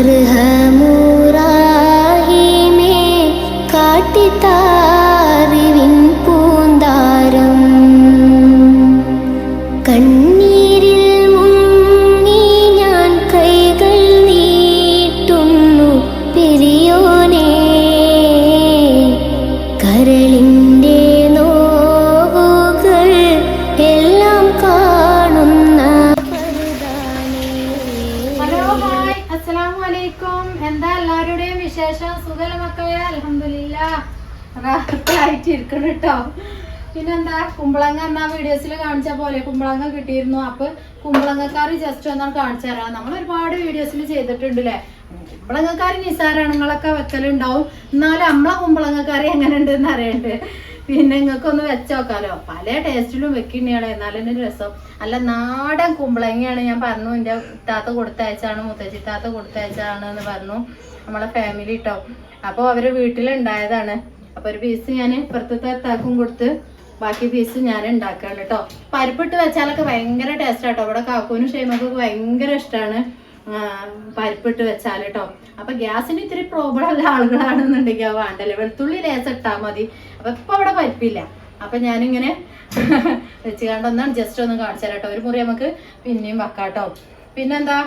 അർഹമുറാഹിമേ കാട്ടിത്താറിവിൻ പൂന്താരം കണ്ണീരിൽ മുങ്ങി ഞാൻ കൈകൾ നീട്ടുന്നു പെരിയോനേ കരളിൻ്റെ നോവുകൾ എല്ലാം കാണുന്ന ഹലോ ഹായ് അസ്സലാമു അലൈക്കും. എന്താ എല്ലാവരുടെയും വിശേഷം? സുഖല്ലേ മക്കളെ? അൽഹംദുലില്ലാഹ് റാഹത്തായിട്ടിരിക്കണം കേട്ടോ. പിന്നെന്താ, കുമ്പളങ്ങ എന്നാ വീഡിയോസിൽ കാണിച്ച പോലെ കുമ്പളങ്ങ കിട്ടിയിരുന്നു. അപ്പൊ കുമ്പളങ്ങക്കാര് ജസ്റ്റ് ഒന്നാണ് കാണിച്ചു തരാം. നമ്മൾ ഒരുപാട് വീഡിയോസിൽ ചെയ്തിട്ടുണ്ട് അല്ലേ. കുമ്പളങ്ങക്കാര് നിസാരണങ്ങളൊക്കെ വെക്കലുണ്ടാവും, എന്നാലും നമ്മളെ കുമ്പളങ്ങക്കാരി എങ്ങനെ ഉണ്ടെന്ന് അറിയണ്ട്. പിന്നെ നിങ്ങൾക്കൊന്ന് വെച്ച് നോക്കാലോ, പല ടേസ്റ്റിലും വെക്കുന്നതാണ്. എന്നാലും രസം അല്ല നാടൻ കുമ്പളങ്ങയാണ്. ഞാൻ പറഞ്ഞു എൻ്റെ താത്ത കൊടുത്തയച്ചാണ്, മുത്തശ്ശി താത്ത കൊടുത്തയച്ചാണ് എന്ന് പറഞ്ഞു നമ്മളെ ഫാമിലി കേട്ടോ. അപ്പോൾ അവര് വീട്ടിലുണ്ടായതാണ്. അപ്പൊ ഒരു പീസ് ഞാൻ ഇപ്പുറത്തെ താക്കും കൊടുത്ത് ബാക്കി പീസ് ഞാൻ ഉണ്ടാക്കാണ് കേട്ടോ. പരിപ്പിട്ട് വെച്ചാലൊക്കെ ഭയങ്കര ടേസ്റ്റ് ആട്ടോ. ഇവിടെ കാക്കൂനും ഷെയ്മക്കൊക്കെ ഭയങ്കര ഇഷ്ടമാണ് പരിപ്പിട്ട് വെച്ചാൽ കേട്ടോ. അപ്പൊ ഗ്യാസിന് ഇത്തിരി പ്രോബ്ലം ഉള്ള ആളുകളാണെന്നുണ്ടെങ്കിൽ അത് വേണ്ടല്ലേ, വെളുത്തുള്ളി ലേശം ഇട്ടാൽ മതി. അപ്പൊ ഇപ്പൊ അവിടെ പരിപ്പില്ല. അപ്പൊ ഞാനിങ്ങനെ വെച്ച് കണ്ടൊന്നാണ് ജസ്റ്റ് ഒന്ന് കാണിച്ചു തരാം കേട്ടോ. ഒരു മുറി നമുക്ക് പിന്നെയും വെക്കാട്ടോ. പിന്നെന്താ,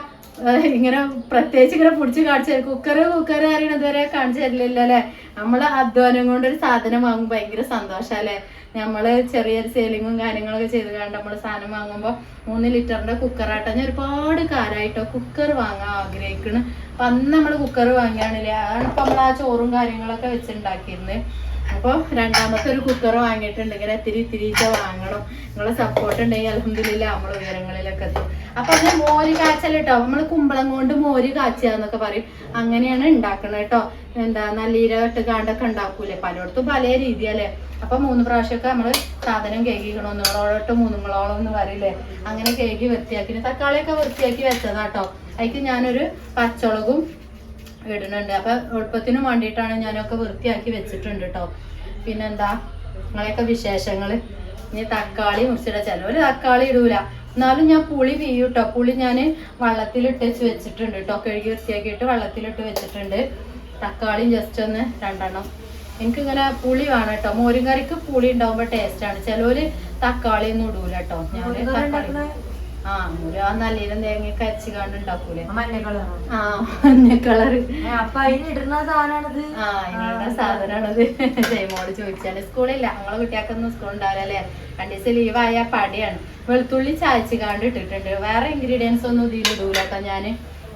ഇങ്ങനെ പ്രത്യേകിച്ച് ഇങ്ങനെ പിടിച്ച് കാണിച്ചു തരും. കുക്കറ് അറിയണത് വരെ കാണിച്ചു തരില്ലല്ലോ അല്ലെ. നമ്മള് അധ്വാനം കൊണ്ട് ഒരു സാധനം വാങ്ങുമ്പോൾ ഭയങ്കര സന്തോഷം അല്ലെ. നമ്മള് ചെറിയൊരു സെയിലിങ്ങും കാര്യങ്ങളൊക്കെ ചെയ്ത് കണ്ട് നമ്മള് സാധനം വാങ്ങുമ്പോൾ 3 ലിറ്ററിന്റെ കുക്കറാട്ടോ. ഞാൻ ഒരുപാട് കാലമായിട്ടോ കുക്കർ വാങ്ങാൻ ആഗ്രഹിക്കുന്നു. അപ്പൊ അന്ന് നമ്മള് കുക്കർ വാങ്ങിയാണില്ലേ, അതാണ് ഇപ്പൊ നമ്മൾ ആ ചോറും കാര്യങ്ങളൊക്കെ വെച്ചുണ്ടാക്കിയിരുന്നത്. അപ്പോൾ രണ്ടാമത്തെ ഒരു കുക്കർ വാങ്ങിയിട്ടുണ്ട്. ഇങ്ങനെ ഇത്തിരി വാങ്ങണം. നിങ്ങളെ സപ്പോർട്ട് ഉണ്ടെങ്കിൽ അൽഹംദുലില്ലാഹ് നമ്മൾ ഉയരങ്ങളിലൊക്കെ എത്തും. അപ്പൊ അത് മോര് കാച്ചൽ കേട്ടോ. നമ്മള് കുമ്പളം കൊണ്ട് മോര് കാച്ചുക എന്നൊക്കെ പറയും. അങ്ങനെയാണ് ഉണ്ടാക്കണത് കേട്ടോ. എന്താ നല്ലീര ഇട്ട് കാണ്ടൊക്കെ ഉണ്ടാക്കൂലേ, പലയിടത്തും പല രീതിയല്ലേ. അപ്പൊ 3 പ്രാവശ്യമൊക്കെ നമ്മള് സാധനം കേക്കിക്കണം. 1 നിങ്ങളോടൊട്ട് 3 നിങ്ങളോളം എന്ന് പറയില്ലേ. അങ്ങനെ കേക്ക് വൃത്തിയാക്കി, തക്കാളിയൊക്കെ വൃത്തിയാക്കി വെച്ചതാട്ടോ. അതിക്ക് ഞാനൊരു പച്ചമുളകും ഇടുന്നുണ്ട്. അപ്പൊ എളുപ്പത്തിനും വേണ്ടിയിട്ടാണ് ഞാനൊക്കെ വൃത്തിയാക്കി വെച്ചിട്ടുണ്ട് കേട്ടോ. പിന്നെന്താ നിങ്ങളെയൊക്കെ വിശേഷങ്ങള്. ഇനി തക്കാളി മുറിച്ചിട, ചിലവര് തക്കാളി ഇടൂല, എന്നാലും ഞാൻ പുളി വീയും കേട്ടോ. പുളി ഞാൻ വെള്ളത്തിലിട്ട് വെച്ചിട്ടുണ്ട് കേട്ടോ. കഴുകി വൃത്തിയാക്കിയിട്ട് വെള്ളത്തിലിട്ട് വെച്ചിട്ടുണ്ട്. തക്കാളിയും ജസ്റ്റ് ഒന്ന് 2 എണ്ണം. എനിക്കിങ്ങനെ പുളി വേണം കേട്ടോ. മോരും കറിക്ക് പുളി ഉണ്ടാവുമ്പോ ടേസ്റ്റാണ്. ചിലവര് തക്കാളി ഒന്നും ഇടൂല കേട്ടോ. ഞാന് തക്കാളി ഒരു ആ നല്ലീരം തേങ്ങയൊക്കെ അരച്ച് കാണ്ട് ഉണ്ടാക്കൂലേ, മഞ്ഞ കളറ്. അതിനുള്ള സാധനമാണത്. ജയമോട് ചോദിച്ചാല് സ്കൂളില്ല, നമ്മളെ കുട്ടികൾക്കൊന്നും സ്കൂൾ ഉണ്ടാവില്ല അല്ലെ. 2 ദിവസം ലീവായ പടിയാണ്. വെളുത്തുള്ളി ചായച്ച് കാണ്ട് ഇട്ടിട്ടുണ്ട്. വേറെ ഇൻഗ്രീഡിയൻസ് ഒന്നും ഇതിൽ ഇടൂല കേട്ടോ. ഞാന്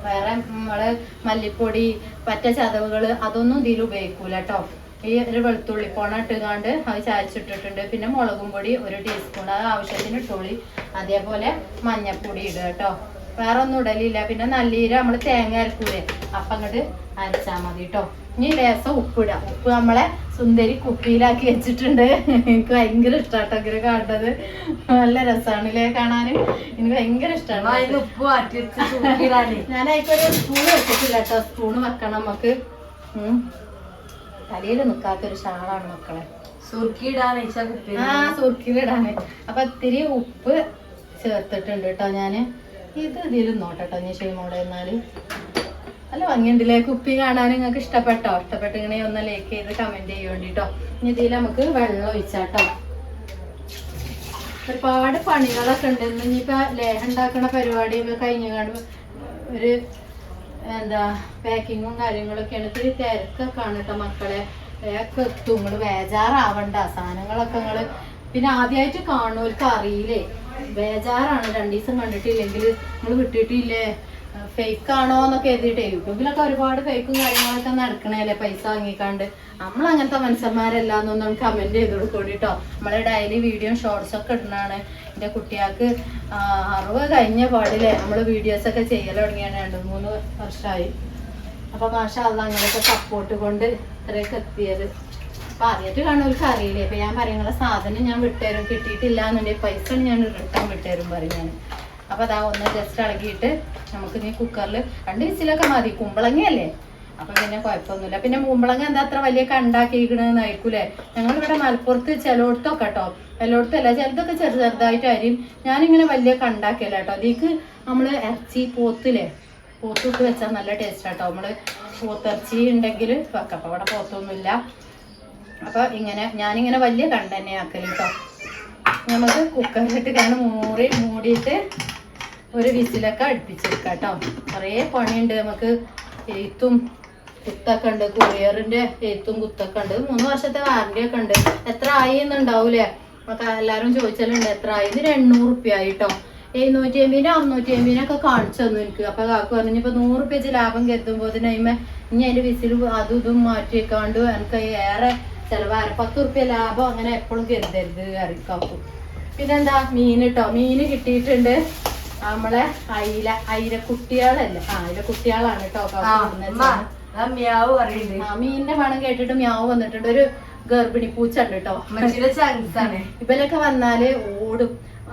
വേറെ നമ്മള് മല്ലിപ്പൊടി പറ്റ ചതവുകള് അതൊന്നും ഇതിൽ ഉപയോഗിക്കൂല കേട്ടോ. ഈ ഒരു വെളുത്തുള്ളി പോണ ഇട്ടുകാണ്ട് അത് ചായച്ചിട്ടിട്ടുണ്ട്. പിന്നെ മുളകും പൊടി 1 ടീസ്പൂൺ, അത് ആവശ്യത്തിന് ഇട്ടുള്ളി. അതേപോലെ മഞ്ഞപ്പൊടി ഇടുക കേട്ടോ. വേറെ ഒന്നും ഇടലില്ല. പിന്നെ നല്ലീര നമ്മള് തേങ്ങ അരക്കൂലേ, അപ്പം അങ്ങോട്ട് അരച്ചാൽ മതി കേട്ടോ. ഇനി ലേസം ഉപ്പിടുക. ഉപ്പ് നമ്മളെ സുന്ദരി കുപ്പിയിലാക്കി വെച്ചിട്ടുണ്ട്. എനിക്ക് ഭയങ്കര ഇഷ്ടാട്ടോ ഇങ്ങനെ കാണുന്നത്. നല്ല രസമാണല്ലേ കാണാന്. എനിക്ക് ഭയങ്കര ഇഷ്ടമാണ്. ഞാൻ അതിക്കൊരു സ്പൂണ് വെച്ചിട്ടില്ല കേട്ടോ. സ്പൂണ് വെക്കണം നമുക്ക്. തലയിൽ നിൽക്കാത്തൊരു ഷാളാണ് മക്കളെ. സുർക്കിയിലിടാന്. അപ്പൊ ഇത്തിരി ഉപ്പ് ചേർത്തിട്ടുണ്ട് കേട്ടോ. ഞാന് ഇതിലും നോട്ടോ ഞാൻ ഷെയ്മോടെ. എന്നാല് നല്ല ഭംഗിയുണ്ടല്ലേ കുപ്പി കാണാൻ. നിങ്ങൾക്ക് ഇഷ്ടപ്പെട്ടോ? ഇഷ്ടപ്പെട്ടെങ്ങനെ ഒന്ന് ലൈക്ക് ചെയ്ത് കമന്റ് ചെയ്യോണ്ടിട്ടോ. ഇനി ഇതിൽ നമുക്ക് വെള്ളം ഒഴിച്ചാട്ടോ. ഒരുപാട് പണികളൊക്കെ ഉണ്ട്. ഇനിയിപ്പോ ലേഹം ഉണ്ടാക്കണ പരിപാടിയൊക്കെ കഴിഞ്ഞ് കാണുമ്പോ ഒരു എന്താ പാക്കിങ്ങും കാര്യങ്ങളൊക്കെയാണ്. ഇത്തിരി തിരക്കൊക്കെ ആണ് കേട്ടോ മക്കളെ. ഒക്കെ എത്തും. നിങ്ങള് ബേജാറാവണ്ട. സാധനങ്ങളൊക്കെ നിങ്ങള് പിന്നെ ആദ്യമായിട്ട് കാണുന്നവർക്ക് അറിയില്ലേ, ബേജാറാണ്. 2 ദിവസം കണ്ടിട്ടില്ലെങ്കിൽ നിങ്ങൾ വിട്ടിട്ടില്ലേ, ഫേക്ക് ആണോ എന്നൊക്കെ എഴുതിയിട്ടേ. യൂട്യൂബിലൊക്കെ ഒരുപാട് ഫേക്കും കാര്യങ്ങളൊക്കെ നടക്കണല്ലേ, പൈസ വാങ്ങിക്കാണ്ട്. നമ്മൾ അങ്ങനത്തെ മനുഷ്യന്മാരെല്ലാന്നൊന്നും കമന്റ് ചെയ്ത് കൊടുക്കൂടിട്ടോ. നമ്മള് ഡെയിലി വീഡിയോ ഷോർട്സ് ഒക്കെ ഇടുന്നതാണ്. എൻ്റെ കുട്ടികൾക്ക് 60 കഴിഞ്ഞ പാടില്ലേ നമ്മള് വീഡിയോസ് ഒക്കെ ചെയ്യൽ തുടങ്ങിയാണ്. 2-3 വർഷമായി. അപ്പൊ മാഷാ അല്ലാഹ് അങ്ങനെയൊക്കെ സപ്പോർട്ട് കൊണ്ട് ഇത്രയൊക്കെ എത്തിയത്. അപ്പൊ ആദ്യമായിട്ട് കാണുന്നവർക്ക് അറിയില്ലേ. അപ്പൊ ഞാൻ പറയുന്ന സാധനം ഞാൻ വിട്ടുതരും. കിട്ടിയിട്ടില്ല എന്നുണ്ടെങ്കിൽ പൈസ ഞാൻ റിട്ടേൺ വിട്ടുതരും പറയും ഞാൻ. അപ്പൊ അതാ ഒന്ന് ജസ്റ്റ് ഇളകിയിട്ട് നമുക്ക് ഇനി കുക്കറിൽ 2 വിസിലൊക്കെ മതി. കുമ്പളങ്ങയല്ലേ, അപ്പൊ പിന്നെ കുഴപ്പമൊന്നുമില്ല. പിന്നെ കുമ്പളങ്ങ എന്താ അത്ര വലിയ കണ്ടാക്കിയിരിക്കണെന്നായിരിക്കൂലേ. ഞങ്ങളിവിടെ മലപ്പുറത്ത് ചിലയിടത്തൊക്കെ കേട്ടോ, എല്ലായിടത്തും അല്ല, ചിലതൊക്കെ ചെറുതായിട്ട് അരിയും. ഞാനിങ്ങനെ വലിയ കണ്ടാക്കിയല്ല കേട്ടോ. അതിക്ക് നമ്മള് ഇറച്ചി പോത്തില്ലേ പോത്തിട്ട് വെച്ചാൽ നല്ല ടേസ്റ്റ് ആട്ടോ. നമ്മള് പോത്തിറച്ചി ഉണ്ടെങ്കിൽ വെക്കാം. അപ്പോൾ അവിടെ പോത്തൊന്നുമില്ല. അപ്പോൾ ഞാനിങ്ങനെ വലിയ കണ്ടന്നെ ആക്കല് കേട്ടോ. നമുക്ക് കുക്കറിലിട്ട് ഞാൻ മൂടിയിട്ട് ഒരു വിസിലൊക്കെ അടുപ്പിച്ചെടുക്കാം കേട്ടോ. കുറേ പണിയുണ്ട് നമുക്ക്. എഴുത്തും കുത്തൊക്കെ ഉണ്ട്, കൊറിയറിന്റെ എഴുത്തും കുത്തൊക്കെ ഉണ്ട്. 3 വർഷത്തെ വാറണ്ടി ഒക്കെ ഉണ്ട്. എത്ര ആയി എന്നുണ്ടാവൂലേ? നമുക്ക് എല്ലാവരും ചോദിച്ചാലുണ്ട് എത്ര ആയി. ഇതിന് 800 റുപ്യ ആയി കേട്ടോ. 750 650 കാണിച്ചു തന്നു എനിക്ക്. അപ്പൊ കാക്കു പറഞ്ഞു ഇപ്പൊ 100 റുപ്യ വെച്ച് ലാഭം കരുതുമ്പോ അതിന് അതിന്റെ വിസിൽ അതും ഇതും മാറ്റി വെക്കാണ്ട് എനിക്ക് ഏറെ ചിലവാറ് 10 റുപ്യ ലാഭം അങ്ങനെ എപ്പോഴും കരുതരുത് കാക്കു. പിന്നെന്താ മീൻ കേട്ടോ. മീന് കിട്ടിയിട്ടുണ്ട്. നമ്മളെ അയില കുട്ടികളല്ല, അയില കുട്ടികളാണ് കേട്ടോ. മീനിന്റെ മണം കേട്ടിട്ട് മ്യാവ് വന്നിട്ടുണ്ട്. ഒരു ഗർഭിണി പൂച്ച ഉണ്ട് കേട്ടോ. ഇവരൊക്കെ വന്നാല് ഓടും.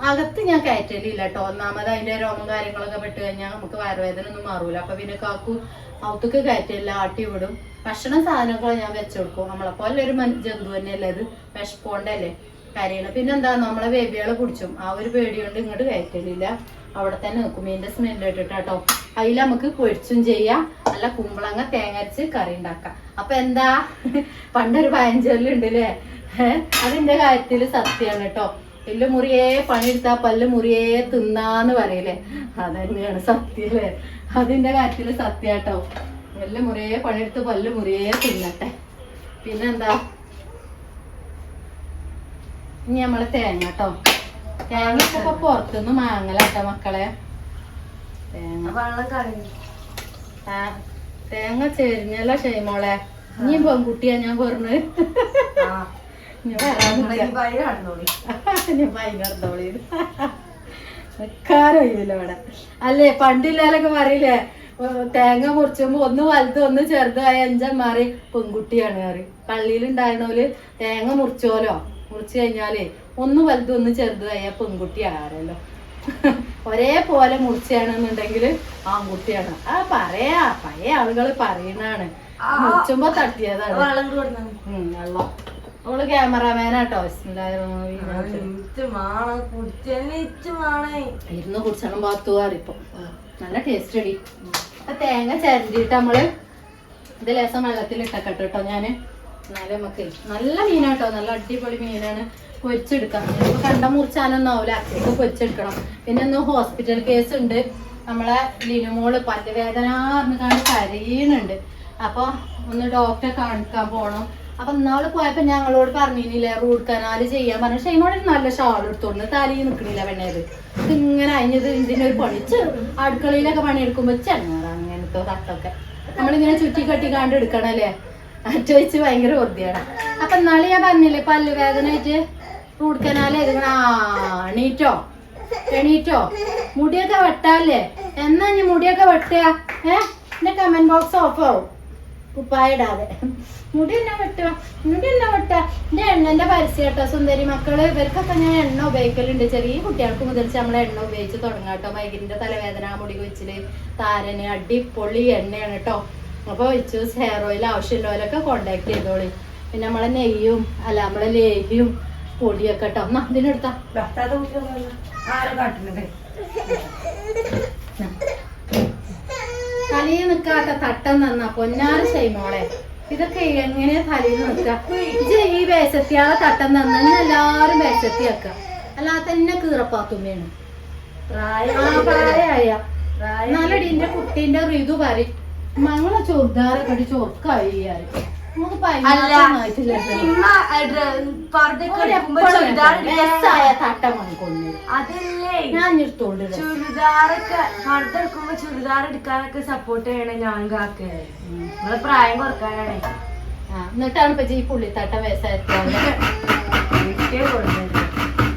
അകത്ത് ഞാൻ കയറ്റലില്ല കേട്ടോ. ഒന്നാമത് അതിന്റെ രോമം കാര്യങ്ങളൊക്കെ പെട്ട് കഴിഞ്ഞാൽ നമുക്ക് വയറുവേദന ഒന്നും മാറൂല. അപ്പൊ പിന്നെ കാക്കു ഔത്തൊക്കെ കയറ്റില്ല, ആട്ടി വിടും. ഭക്ഷണം സാധനങ്ങൾ ഞാൻ വെച്ചുകൊടുക്കും. നമ്മളെപ്പോലെ ഒരു ജന്തു തന്നെയല്ലേ ഇത്, വിഷപ്പോണ്ടല്ലേ കാര്യങ്ങൾ. പിന്നെന്താ നമ്മളെ ബേബികളെ പിടിച്ചും ആ ഒരു പേടി കൊണ്ട് ഇങ്ങോട്ട് കയറ്റലില്ല. അവിടെ തന്നെ നിൽക്കും. മീൻ്റെ സ്മെല്ല് ഇട്ടിട്ടാട്ടോ. അതിൽ നമുക്ക് പൊരിച്ചും ചെയ്യാം, നല്ല കുമ്പളങ്ങ തേങ്ങരച്ച് കറി ഉണ്ടാക്കാം. അപ്പൊ എന്താ പണ്ടൊരു പഴഞ്ചൊല്ലുണ്ടല്ലേ, അതിന്റെ കാര്യത്തില് സത്യമാണ് കേട്ടോ. എല്ല് മുറിയേ പണിയെടുത്താ പല്ല് മുറിയേ തിന്നാന്ന് പറയില്ലേ, അതന്നെയാണ് സത്യല്ലേ. അതിന്റെ കാര്യത്തില് സത്യാട്ടോ. എല്ല് മുറിയേ പണിയെടുത്ത് പല്ല് മുറിയേ തിന്നട്ടെ. പിന്നെന്താ ഇനി നമ്മള് തേങ്ങ കേട്ടോ. തേങ്ങയൊക്കെ ഇപ്പൊ പുറത്തുനിന്ന് മാങ്ങലാട്ടോ മക്കളെ. തേങ്ങ ചെരിഞ്ഞല്ല ഷെയ്മോളെ. നീ പെൺകുട്ടിയാ ഞാൻ പറഞ്ഞു. നിക്കാറില്ല ഇവിടെ. അല്ലേ പണ്ടില്ലാലൊക്കെ പറയില്ലേ, തേങ്ങ മുറിച്ചുമ്പോ ഒന്ന് വലുത് ഒന്ന് ചെറുതായ അഞ്ചന്മാര് പെൺകുട്ടിയാണ് കറി. പള്ളിയിലുണ്ടായിരുന്നോല് തേങ്ങ മുറിച്ചോലോ, മുറിച്ചു കഴിഞ്ഞാലേ ഒന്ന് വലുത് ഒന്ന് ചെറുതായ പെൺകുട്ടി ആരല്ലോ. ഒരേപോലെ മുറിച്ചാണെന്നുണ്ടെങ്കിൽ ആൺകുട്ടിയാണ്. ആ പറയാ പഴയ ആളുകള് പറയുന്നതാണ്. മുറിച്ചുമ്പോ തട്ടിയതാണ് വെള്ളം. അവള് ക്യാമറാമാനാട്ടോ. ഇരുന്ന് കുടിച്ചണം പാത്തുകാറിപ്പോ നല്ല ടേസ്റ്റ് അടി. അപ്പൊ തേങ്ങ ചരണ്ടിട്ട് നമ്മള് ഇത് ലേസം വെള്ളത്തിലിട്ടൊക്കെ കേട്ടോ ഞാന്. എന്നാലും നമുക്ക് നല്ല മീനാട്ടോ, നല്ല അടിപൊളി മീനാണ്. പൊരിച്ചെടുക്കാം. ഇപ്പൊ കണ്ട മുറിച്ചാനൊന്നും ആവില്ല, അച്ഛക്ക് പൊരിച്ചെടുക്കണം. പിന്നെ ഒന്ന് ഹോസ്പിറ്റൽ കേസ് ഉണ്ട്. നമ്മളെ ലിനുമോള് പല്ലുവേദന പറഞ്ഞാണ്ട് കരയുന്നുണ്ട്. അപ്പൊ ഒന്ന് ഡോക്ടറെ കാണിക്കാൻ പോണം. അപ്പൊ ഇന്നാള് പോയപ്പോ ഞങ്ങളോട് പറഞ്ഞില്ലേ റൂട്ട് കനാല് ചെയ്യാൻ പറഞ്ഞു. പക്ഷെ അതിനോട് നല്ല ഷാൾ എടുത്തോണ്ട് തലയിൽ നിൽക്കണില്ല പെണ്ണേത്. ഇതിങ്ങനെ അഞ്ഞത് ഇതിനൊരു പണിച്ച് അടുക്കളയിലൊക്കെ പണിയെടുക്കുമ്പോ ചെണ്ണാറ് അങ്ങനത്തെ തട്ടൊക്കെ നമ്മളിങ്ങനെ ചുറ്റി കെട്ടി കാണ്ട് എടുക്കണല്ലേ. അറ്റ വെച്ച് ഭയങ്കര വൃത്തിയാണ്. അപ്പൊ ഇന്നാള് ഞാൻ പറഞ്ഞില്ലേ പല്ലുവേദന ആയിട്ട് റൂട്ട് കനാല് എഴുതണ. എണീറ്റോ എണീറ്റോ മുടിയൊക്കെ വെട്ടാല്ലേ. എന്നാ ഇനി മുടിയൊക്കെ വെട്ടുക? എന്റെ കമന്റ് ബോക്സ് ഓഫ് ആവും. കുപ്പായിടാതെ മുടി എന്നാ വെട്ടുക, മുടി എന്നാ വെട്ടുക. എന്റെ എണ്ണന്റെ പരസ്യം കേട്ടോ സുന്ദരി മക്കള്. ഇവർക്കൊക്കെ ഞാൻ എണ്ണ ഉപയോഗിക്കലുണ്ട്. ചെറിയ കുട്ടികൾക്ക് മുതൽച്ച് നമ്മളെ എണ്ണ ഉപയോഗിച്ച് തുടങ്ങാട്ടോ. വൈകിന്റെ തലവേദന, മുടി കൊച്ചില്, താരന് അടിപൊളി എണ്ണയാണ് കേട്ടോ. അപ്പൊ ഇച്ചൂസ് ഹെയർ ഓയിൽ ആവശ്യമുള്ളവരൊക്കെ കോണ്ടാക്ട് ചെയ്തോളി. പിന്നെ നമ്മളെ നെയ്യും അല്ല നമ്മളെ ലേഹ്യം പൊടിയൊക്കെ കേട്ടോ. എന്നാ ഇതിനെടുത്താ തലയിൽ നിൽക്കാത്ത തട്ടം തന്നാ പൊന്നാറ് ചെയ്മോളെ. ഇതൊക്കെ എങ്ങനെയാ തലയിൽ നിൽക്ക? ഈ വേഷത്തിയാളെ തട്ടം തന്ന എല്ലാരും വേഷത്തിയാക്ക. അല്ലാതെ തന്നെ കീറപ്പാത്തുമ്മയാണ് പ്രായമായ. എന്നാലടി എന്റെ കുട്ടീന്റെ ഋതു പറയും മങ്ങളെ ചൊറുതാറൊക്കെ അടി ചൊറുക്കായി. നമുക്ക് തട്ടം വാങ്ങിക്കൊണ്ടു ഞാൻ നിർത്തോണ്ട്. ചുരിദാറൊക്കെ എടുക്കുമ്പോ ചുരിദാർ എടുക്കാനൊക്കെ സപ്പോർട്ട് ചെയ്യണേ ഞാൻ കാക്കേ. നിങ്ങളെ പ്രായം കുറക്കാനാണ്. എന്നിട്ടാണ് ഇപ്പൊ ഈ പുള്ളിത്തട്ടം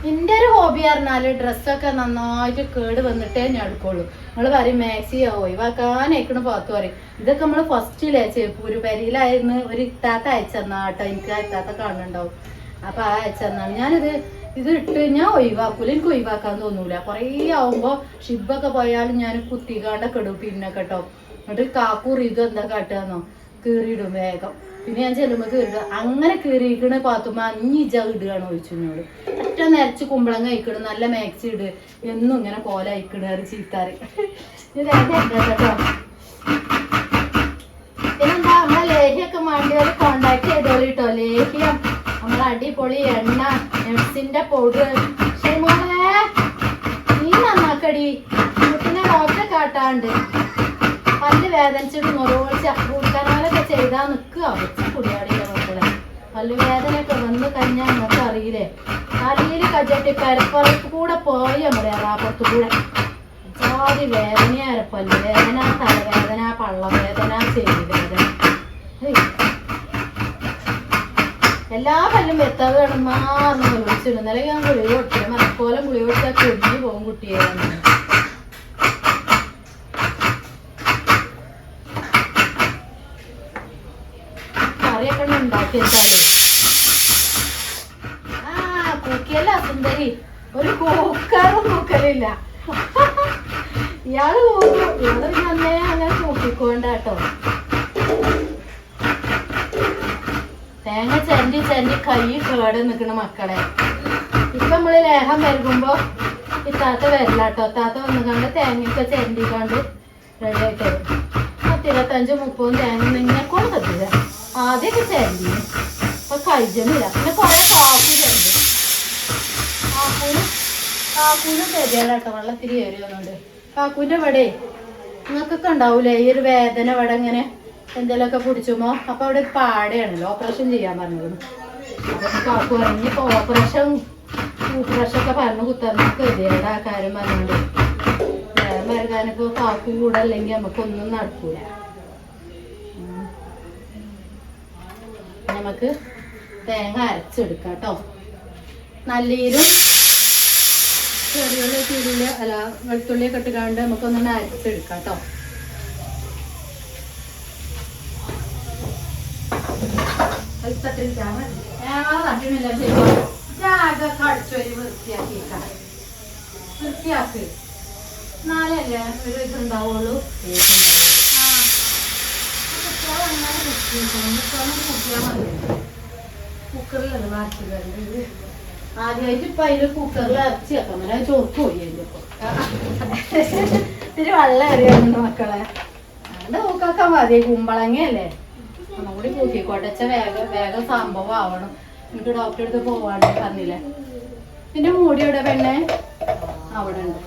എന്റെ ഒരു ഹോബി പറഞ്ഞാല് ഡ്രസ്സൊക്കെ നന്നായിട്ട് കേട് വന്നിട്ടേ ഞാൻ എടുക്കുള്ളൂ. നമ്മള് പറയും മാക്സി ഒഴിവാക്കാനയക്കണ പാത്തു പറയും. ഇതൊക്കെ നമ്മള് ഫസ്റ്റില്ലേ ചേപ്പൂര് പരിയിലായിരുന്നു ഒരു ഇത്താത്ത അയച്ചെന്നാട്ടോ. എനിക്ക് ആ ഇത്താത്ത കാണുന്നുണ്ടാവും. അപ്പൊ ആ അയച്ചെന്നാണ് ഞാനിത് ഇട്ട് ഞാൻ ഒഴിവാക്കൂല. എനിക്ക് ഒഴിവാക്കാൻ തോന്നൂല. കൊറേ ആവുമ്പോ ഷിബൊക്കെ പോയാലും ഞാൻ കുത്തിക്കാണ്ടൊക്കെ ഇടും പിന്നൊക്കെ കേട്ടോ. എന്നിട്ട് കാക്കൂർ ഇത് എന്താ കാട്ടുകയെന്നോ കീറിയിടും വേഗം. പിന്നെ ഞാൻ ചെല്ലുമ്പോൾ കീറിയിടും. അങ്ങനെ കീറിയിക്കണ പാത്തുമ്മ അഞ്ഞിജ ഇടുകയാണ് ചോദിച്ചു എന്നോട്. ഒറ്റ നിരച്ച് കുമ്പളങ്ങ അയക്കണം, നല്ല മാക്സി ഇട്, എന്നും ഇങ്ങനെ കോല അയക്കണ ചീത്താറി. കേട്ടോ. പിന്നെന്താ നമ്മളെ ലേഹ്യൊക്കെ വേണ്ടിയവര് കോണ്ടാക്ട് ചെയ്തോളി കേട്ടോ. ലേഹ്യം നമ്മളെ അടിപൊളി എണ്ണ, നട്സിന്റെ പൗഡർ. പക്ഷേ മോളെ നീ നന്നാക്കടി, കുട്ടിനെ ഡോക്ടറെ കാട്ടാണ്ട് പല്ല് വേദനിച്ചിട്ട് മുറിവൊളിച്ച് കൂട്ടാനാലൊക്കെ ചെയ്താൽ നിൽക്കുക വെച്ച് കുടിയാടിയുടെ മക്കളെ. പല്ല് വേദനയൊക്കെ വന്ന് കഴിഞ്ഞാൽ നമുക്ക് അറിയില്ലേ, തലയിൽ കജട്ടി പരപ്പുറത്ത് കൂടെ പോയി നമ്മുടെ എറാപ്പുറത്ത് കൂടെ ജാതി വേദനയായ പല്ല് വേദന, തലവേദന, പള്ളവേദന, ചെവി വേദന, എല്ലാ പല്ലും വെത്താതെ കിടന്നാന്ന് വിളിച്ചിടും. ഇന്നലെ ഞാൻ ഗുളിക കൊടുത്തില്ല, മറക്കോലം ഗുളിക കൊടുത്താൽ കൊടിഞ്ഞു പോകും കുട്ടിയെ. കറിയൊക്കെ ഉണ്ടാക്കിയെടുത്താലേ കൂക്കിയല്ല സുന്ദരി, ഒരു കൂക്കാറും കൂക്കലില്ല. ഇയാള് കൂക്കും, ഇയാള് നന്നേ അങ്ങനെ കൂക്കിക്കൊണ്ടാട്ടോ. തേങ്ങ ചെരണ്ടി ചെരണ്ടി കൈ കേട് നിൽക്കണ മക്കളെ. ഇപ്പൊ നമ്മള് ലേഹം വരുമ്പോ ഇത്താത്ത വരില്ലാട്ടോ. താത്ത വന്നുകൊണ്ട് തേങ്ങയൊക്കെ ചെരണ്ടിക്കൊണ്ട് റെഡി ആയിട്ട് വരും. 25-30 തേങ്ങ ഇങ്ങനെ കൊടുക്കത്തില്ല. ആദ്യമൊക്കെ ചെരണ്ടി ഇപ്പൊ കഴിച്ചൊന്നുമില്ല. പിന്നെ കുറെ കാക്കൂലുണ്ട്. കാക്കൂനും ശരിയാട്ടോ, വെള്ളത്തിരി കയറിയൊന്നുണ്ട്. കാക്കൂന്റെ ഇവിടെ നിങ്ങൾക്കൊക്കെ ഉണ്ടാവൂലേ ഈ ഒരു വേദന ഇവിടെ ഇങ്ങനെ എന്തെങ്കിലുമൊക്കെ പിടിച്ചുമോ. അപ്പൊ അവിടെ ഒരു പാടയാണല്ലോ, ഓപ്പറേഷൻ ചെയ്യാൻ പറഞ്ഞത്. അപ്പൊ കാക്കു പറഞ്ഞ് ഇപ്പൊ ഓപ്പറേഷനൊക്കെ പറഞ്ഞു കുത്തന്നെ ഗതിയുടെ കാര്യം പറഞ്ഞുകൊണ്ട് വേറെ മരുകാനിപ്പോ കാക്കു കൂടെ അല്ലെങ്കിൽ നമുക്കൊന്നും നടക്കൂല. നമുക്ക് തേങ്ങ അരച്ചെടുക്കാം കേട്ടോ. നല്ലീരും ചെറിയുള്ളി ചീരുള്ളി അല്ല വെളുത്തുള്ളിയൊക്കെ ഇട്ടുകാണ്ട് നമുക്കൊന്നും അരച്ചെടുക്കാം കേട്ടോ. വൃത്തിയാക്ക്, നാലല്ലേ ഒരു ഇതുണ്ടാവുള്ളൂ. കുക്കറിലത് മാറ്റി വരുന്നത് ആദ്യമായിട്ട് ഇപ്പൊ അതില് കുക്കറിൽ അരച്ച് വെക്കാം. അങ്ങനെ ചോർക്ക് പോയി അതിലിപ്പോ ഇത്തിരി വെള്ളം അറിയാറുണ്ട് മക്കളെ. അത് നോക്കാക്കാൻ മതി, കുമ്പളങ്ങയല്ലേ ഒന്നുകൂടി കൂട്ടിക്കോട്ടെ. വേഗം സംഭവം ആവണം. എനിക്ക് ഡോക്ടറെ അടുത്ത് പോവാണ്ട് പറഞ്ഞില്ലേ. പിന്നെ മൂടി ഇവിടെ പെണ്ണെ അവിടെ ഉണ്ട്.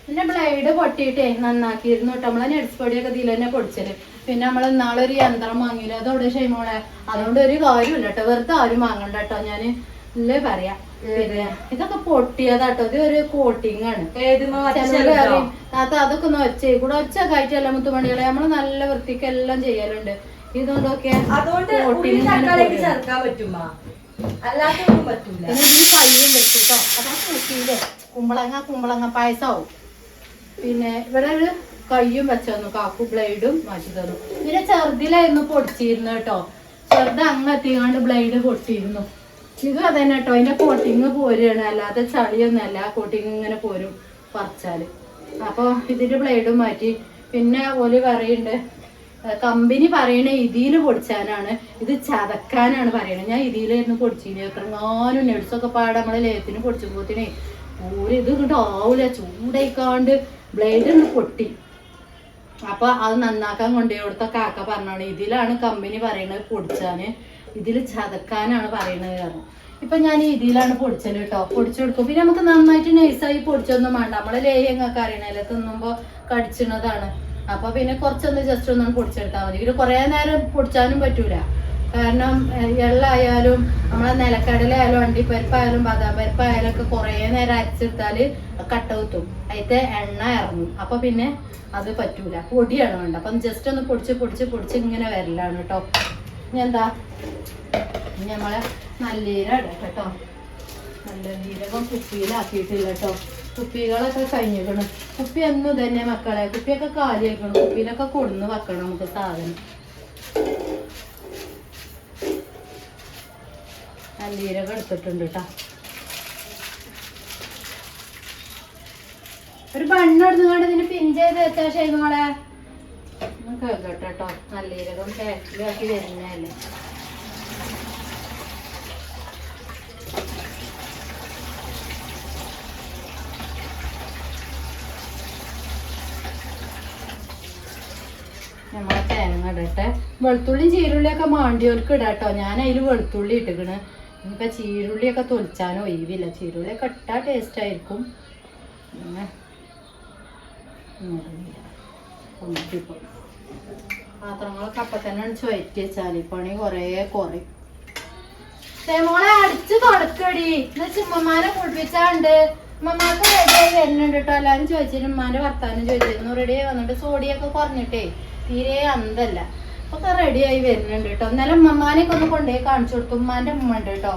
പിന്നെ ബ്ലേഡ് പൊട്ടിയിട്ടേ നന്നാക്കിയിരുന്നു കേട്ടോ. നമ്മളെ നെഡ്സ് പൊടിയൊക്കെ ഇതിൽ തന്നെ പൊടിച്ചത്. പിന്നെ നമ്മൾ ഇന്നാളൊരു യന്ത്രം വാങ്ങിയില്ല, അതോടെ ഷൈമോളെ. അതുകൊണ്ട് ഒരു കാര്യമില്ല കേട്ടോ, വെറുതെ ആരും വാങ്ങണ്ട കേട്ടോ. ഞാൻ ഇല്ലേ പറയാ. പിന്നെ ഇതൊക്കെ പൊട്ടിയതാട്ടോ, ഇത് ഒരു കോട്ടിങ് ആണ്. അതൊക്കെ ഒന്ന് ഒച്ച കൂടെ ഒച്ച കയറ്റല്ല മുത്തുമണികളെ. നമ്മള് നല്ല വൃത്തിക്ക് എല്ലാം ചെയ്യലുണ്ട്. ഇതൊക്കെ കയ്യിലും വെച്ചിട്ടോ. അതൊക്കെ നോക്കിയില്ലേ കുമ്പളങ്ങ പായസമാവും. പിന്നെ ഇവിടെ ഒരു കയ്യും വെച്ചു കാക്കു, ബ്ലേഡും മാറ്റി തന്നു. പിന്നെ ചെറുതിലായിരുന്നു പൊടിച്ചിരുന്നു കേട്ടോ. ചെറുത് അങ്ങെത്തിക്കാണ്ട് ബ്ലേഡ് പൊട്ടിയിരുന്നു. ഇത് അതന്നെ കേട്ടോ, അതിന്റെ കോട്ടിങ് പോരുകയാണ്, അല്ലാതെ ചളിയൊന്നുമല്ല. കോട്ടിങ് ഇങ്ങനെ പോരും പറിച്ചാല്. അപ്പൊ ഇതിന്റെ ബ്ലേഡും മാറ്റി. പിന്നെ ഓല് പറയുന്നുണ്ട്, കമ്പനി പറയണ ഇതിൽ പൊടിച്ചാനാണ്, ഇത് ചതക്കാനാണ് പറയണത്. ഞാൻ ഇതിലായിരുന്നു പൊടിച്ചിന്. എത്രങ്ങാനും നെഡ്സൊക്കെ പാടെ നമ്മളെ ലേഹത്തിന് പൊടിച്ചപ്പോത്തിനെ ഓര് ഇത് ഇങ്ങോട്ട് ആവൂല, ചൂടായിക്കാണ്ട് ബ്ലേഡ് പൊട്ടി. അപ്പൊ അത് നന്നാക്കാൻ കൊണ്ടുപോയി കൊടുത്ത കാക്ക പറഞ്ഞാണ് ഇതിലാണ് കമ്പനി പറയണത് പൊടിച്ചാന്, ഇതിൽ ചതക്കാനാണ് പറയണത് കാരണം. ഇപ്പൊ ഞാൻ ഇതിലാണ് പൊടിച്ചത് കേട്ടോ. പൊടിച്ചു കൊടുക്കും. പിന്നെ നമുക്ക് നന്നായിട്ട് നൈസായി പൊടിച്ചൊന്നും വേണ്ട. നമ്മളെ ലേഹ്യങ്ങൾക്ക് അറിയണല്ലേ, തിന്നുമ്പോ കടിച്ചിണതാണ്. അപ്പൊ പിന്നെ കുറച്ചൊന്ന് ജസ്റ്റ് ഒന്നും പൊടിച്ചെടുത്താൽ മതി. പിന്നെ കുറെ നേരം പൊടിച്ചാനും പറ്റൂല. കാരണം എള്ളായാലും നമ്മളെ നിലക്കടലായാലും അണ്ടിപ്പരിപ്പായാലും ബദാം പരിപ്പായാലും ഒക്കെ കുറെ നേരം അരച്ചെടുത്താല് കട്ട കുത്തും, അതിന്റെ എണ്ണ ഇറങ്ങും. അപ്പൊ പിന്നെ അത് പറ്റൂല, പൊടിയാണ് വേണ്ട. അപ്പം ജസ്റ്റ് ഒന്ന് പൊടിച്ച് ഇങ്ങനെ വരലാണ് കേട്ടോ. ഇനി എന്താ നമ്മളെ നല്ല ജീരകം ഇടാം കേട്ടോ. നല്ല ജീരകം കുപ്പിയിലാക്കിയിട്ടില്ല കേട്ടോ. കുപ്പികളൊക്കെ കഴിഞ്ഞിരിക്കണം. കുപ്പി എന്നും തന്നെ മക്കളെ, കുപ്പിയൊക്കെ കാലിയാക്കണം. കുപ്പിയിലൊക്കെ കൊടുന്ന് വെക്കണം നമുക്ക് സാധനം. നല്ല ജീരകം എടുത്തിട്ടുണ്ട് കേട്ടോ. ഒരു ബണ്ണെടുത്തുകൊണ്ട് ഇതിന് പിൻ ചെയ്ത് വെച്ചാൽ ഷൈമോളെ കേട്ടോ. നല്ല ജീരകം പാക്കിലാക്കി വരുന്നതല്ലേ. നമ്മളെ തേങ്ങ ഇടട്ടെ. വെളുത്തുള്ളിയും ചീരുള്ളിയൊക്കെ മാണ്ടിയോർക്ക് ഇടാട്ടോ. ഞാൻ അതിൽ വെളുത്തുള്ളി ഇട്ടിക്കണ്. ഇനിയിപ്പോൾ ചീരുള്ളിയൊക്കെ തൊലിച്ചാനോ ഒഴിവില്ല. ചീരുള്ളിയൊക്കെ ഇട്ടാൽ ടേസ്റ്റ് ആയിരിക്കും. പിന്നെ പാത്രങ്ങളൊക്കെ അപ്പം തന്നെ അടിച്ച് വയറ്റി വെച്ചാൽ പണി കുറേ കുറയും. മോളെ അടിച്ച് തുടക്കടി എന്നാ ഉമ്മമാരെ കുളിപ്പിച്ചാണ്ട്. ഉമ്മമാർക്ക് റെഡിയായി വരുന്നുണ്ട് കേട്ടോ. എല്ലാവരും ചോദിച്ചിരുന്നു. ഉമ്മാൻ്റെ വർത്താനം ചോദിച്ചിരുന്നു. റെഡിയായി വന്നിട്ട് സോഡിയൊക്കെ കുറഞ്ഞിട്ടേ തീരെ അന്തല്ല. ഒക്കെ റെഡിയായി വരുന്നുണ്ട് കേട്ടോ. എന്നാലും ഉമ്മമാനെയൊക്കെ ഒന്ന് കൊണ്ടുപോയി കാണിച്ചു കൊടുത്തു. ഉമ്മാൻ്റെ ഉമ്മ ഉണ്ട് കേട്ടോ.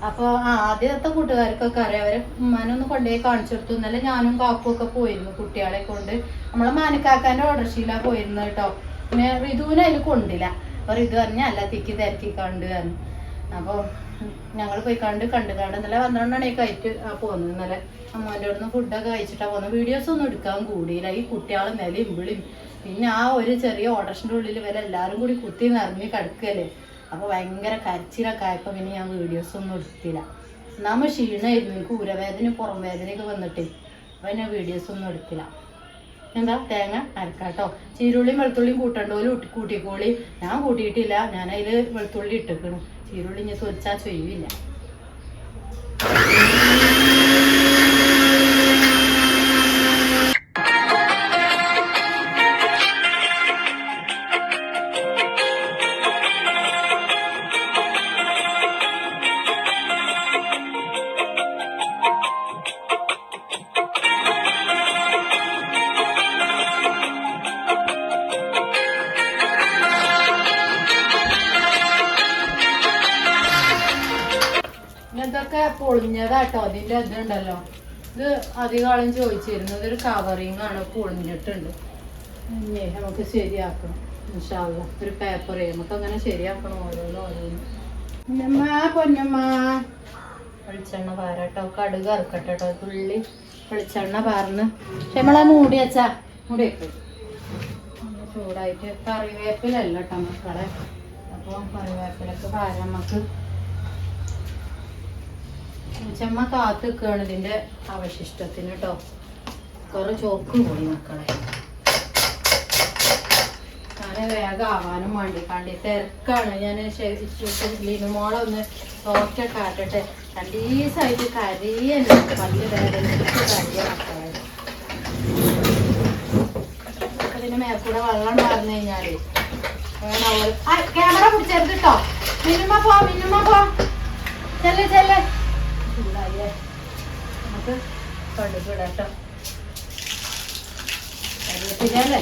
അപ്പോൾ ആദ്യത്തെ കൂട്ടുകാർക്കൊക്കെ അറിയാം. അവരെ ഉമ്മാനൊന്ന് കൊണ്ടുപോയി കാണിച്ചു കൊടുത്തു. ഇന്നലെ ഞാനും കാക്കും ഒക്കെ പോയിരുന്നു കുട്ടികളെ കൊണ്ട്. നമ്മളെ മാനിക്കാക്കാൻ്റെ ഓർഡർഷീലാണ് പോയിരുന്നത് കേട്ടോ. പിന്നെ ഋതുവിനെ അതിൽ കൊണ്ടില്ല. അപ്പോൾ ഋതു പറഞ്ഞാൽ അല്ല തിക്കി തിരക്കി കണ്ട് കാരണം. അപ്പോൾ ഞങ്ങൾ പോയി കണ്ട് ഇന്നലെ 12 മണിയൊക്കെ ആയിട്ട് പോകുന്നത്. ഇന്നലെ അമ്മേൻ്റെ അടുത്ത് ഫുഡൊക്കെ കഴിച്ചിട്ടാണ് പോകുന്നത്. വീഡിയോസ് ഒന്നും എടുക്കാൻ കൂടിയില്ല. ഈ കുട്ടികളെ നിലയും വിളിയും പിന്നെ ആ ഒരു ചെറിയ ഓട്ടർഷിൻ്റെ ഉള്ളിൽ വരെ എല്ലാവരും കൂടി കുത്തി നിറഞ്ഞ് കിടക്കല്ലേ. അപ്പോൾ ഭയങ്കര കരച്ചിലൊക്കെ ആയപ്പോൾ പിന്നെ ഞാൻ വീഡിയോസ് ഒന്നും എടുത്തില്ല. നമ്മൾ ക്ഷീണമായിരുന്നു. എനിക്ക് ഊരവേദനയും പുറം വേദനയൊക്കെ വന്നിട്ട് അപ്പോൾ ഞാൻ വീഡിയോസ് ഒന്നും എടുത്തില്ല. എന്താ തേങ്ങ അരക്കാട്ടോ. ചീരുള്ളിയും വെളുത്തുള്ളിയും കൂട്ടണ്ടോലും കൂട്ടിക്കോളി. ഞാൻ കൂട്ടിയിട്ടില്ല. ഞാനതിൽ വെളുത്തുള്ളി ഇട്ടിക്കണം. ചീരുള്ളി ഞാൻ തൊലിച്ചാൽ ചെയ്യില്ല. ഇതൊക്കെ പൊളിഞ്ഞതാട്ടോ. അതിൻ്റെ ഇതുണ്ടല്ലോ. ഇത് അധികം ആളും ചോദിച്ചിരുന്നു. ഇതൊരു കവറിങ് ആണ്. പൊളിഞ്ഞിട്ടുണ്ട്. ഇനി നമുക്ക് ശരിയാക്കണം. ഇൻഷാ അല്ലാഹ് ഒരു പേപ്പർ നമുക്ക് അങ്ങനെ ശരിയാക്കണം. ഓരോന്ന് പൊന്നമ്മ വെളിച്ചെണ്ണ പാരട്ടോ. കടുക് ഇറക്കട്ടെ കേട്ടോ. തുള്ളി വെളിച്ചെണ്ണ പാർന്ന് നമ്മളെ മൂടി വെച്ചാ മൂടി വെക്കും. ചൂടായിട്ട് കറിവേപ്പിലല്ല കേട്ടോ മക്കളെ. അപ്പോൾ കറിവേപ്പിലൊക്കെ പാരം നമുക്ക് ചെമ്മ കാത്ത് നിൽക്കുകയാണ് ഇതിൻ്റെ അവശിഷ്ടത്തിന് കേട്ടോ. കുറേ ചോക്ക് പോയി മക്കളെ. ഞാൻ വേഗം ആവാനും വേണ്ടി തിരക്കാണ്. ഞാൻ ലിനുമോളെ ഒന്ന് സോഫ്റ്റ് കാട്ടട്ടെ. 2 ദിവസമായിട്ട് കരിയുണ്ട്. പല്ല് വേദനിച്ച് കരിയ മക്കളെ. അതിന് മേൽക്കൂടെ വെള്ളം പാർന്നു കഴിഞ്ഞാൽ ക്യാമറ പിടിച്ചെടുത്ത് കേട്ടോ. മിനിമ പോ ചെല്ലേ ചൂടായില്ലേ. നമുക്ക് കടുക് ഇടാട്ടോ. കറിവേപ്പിലല്ല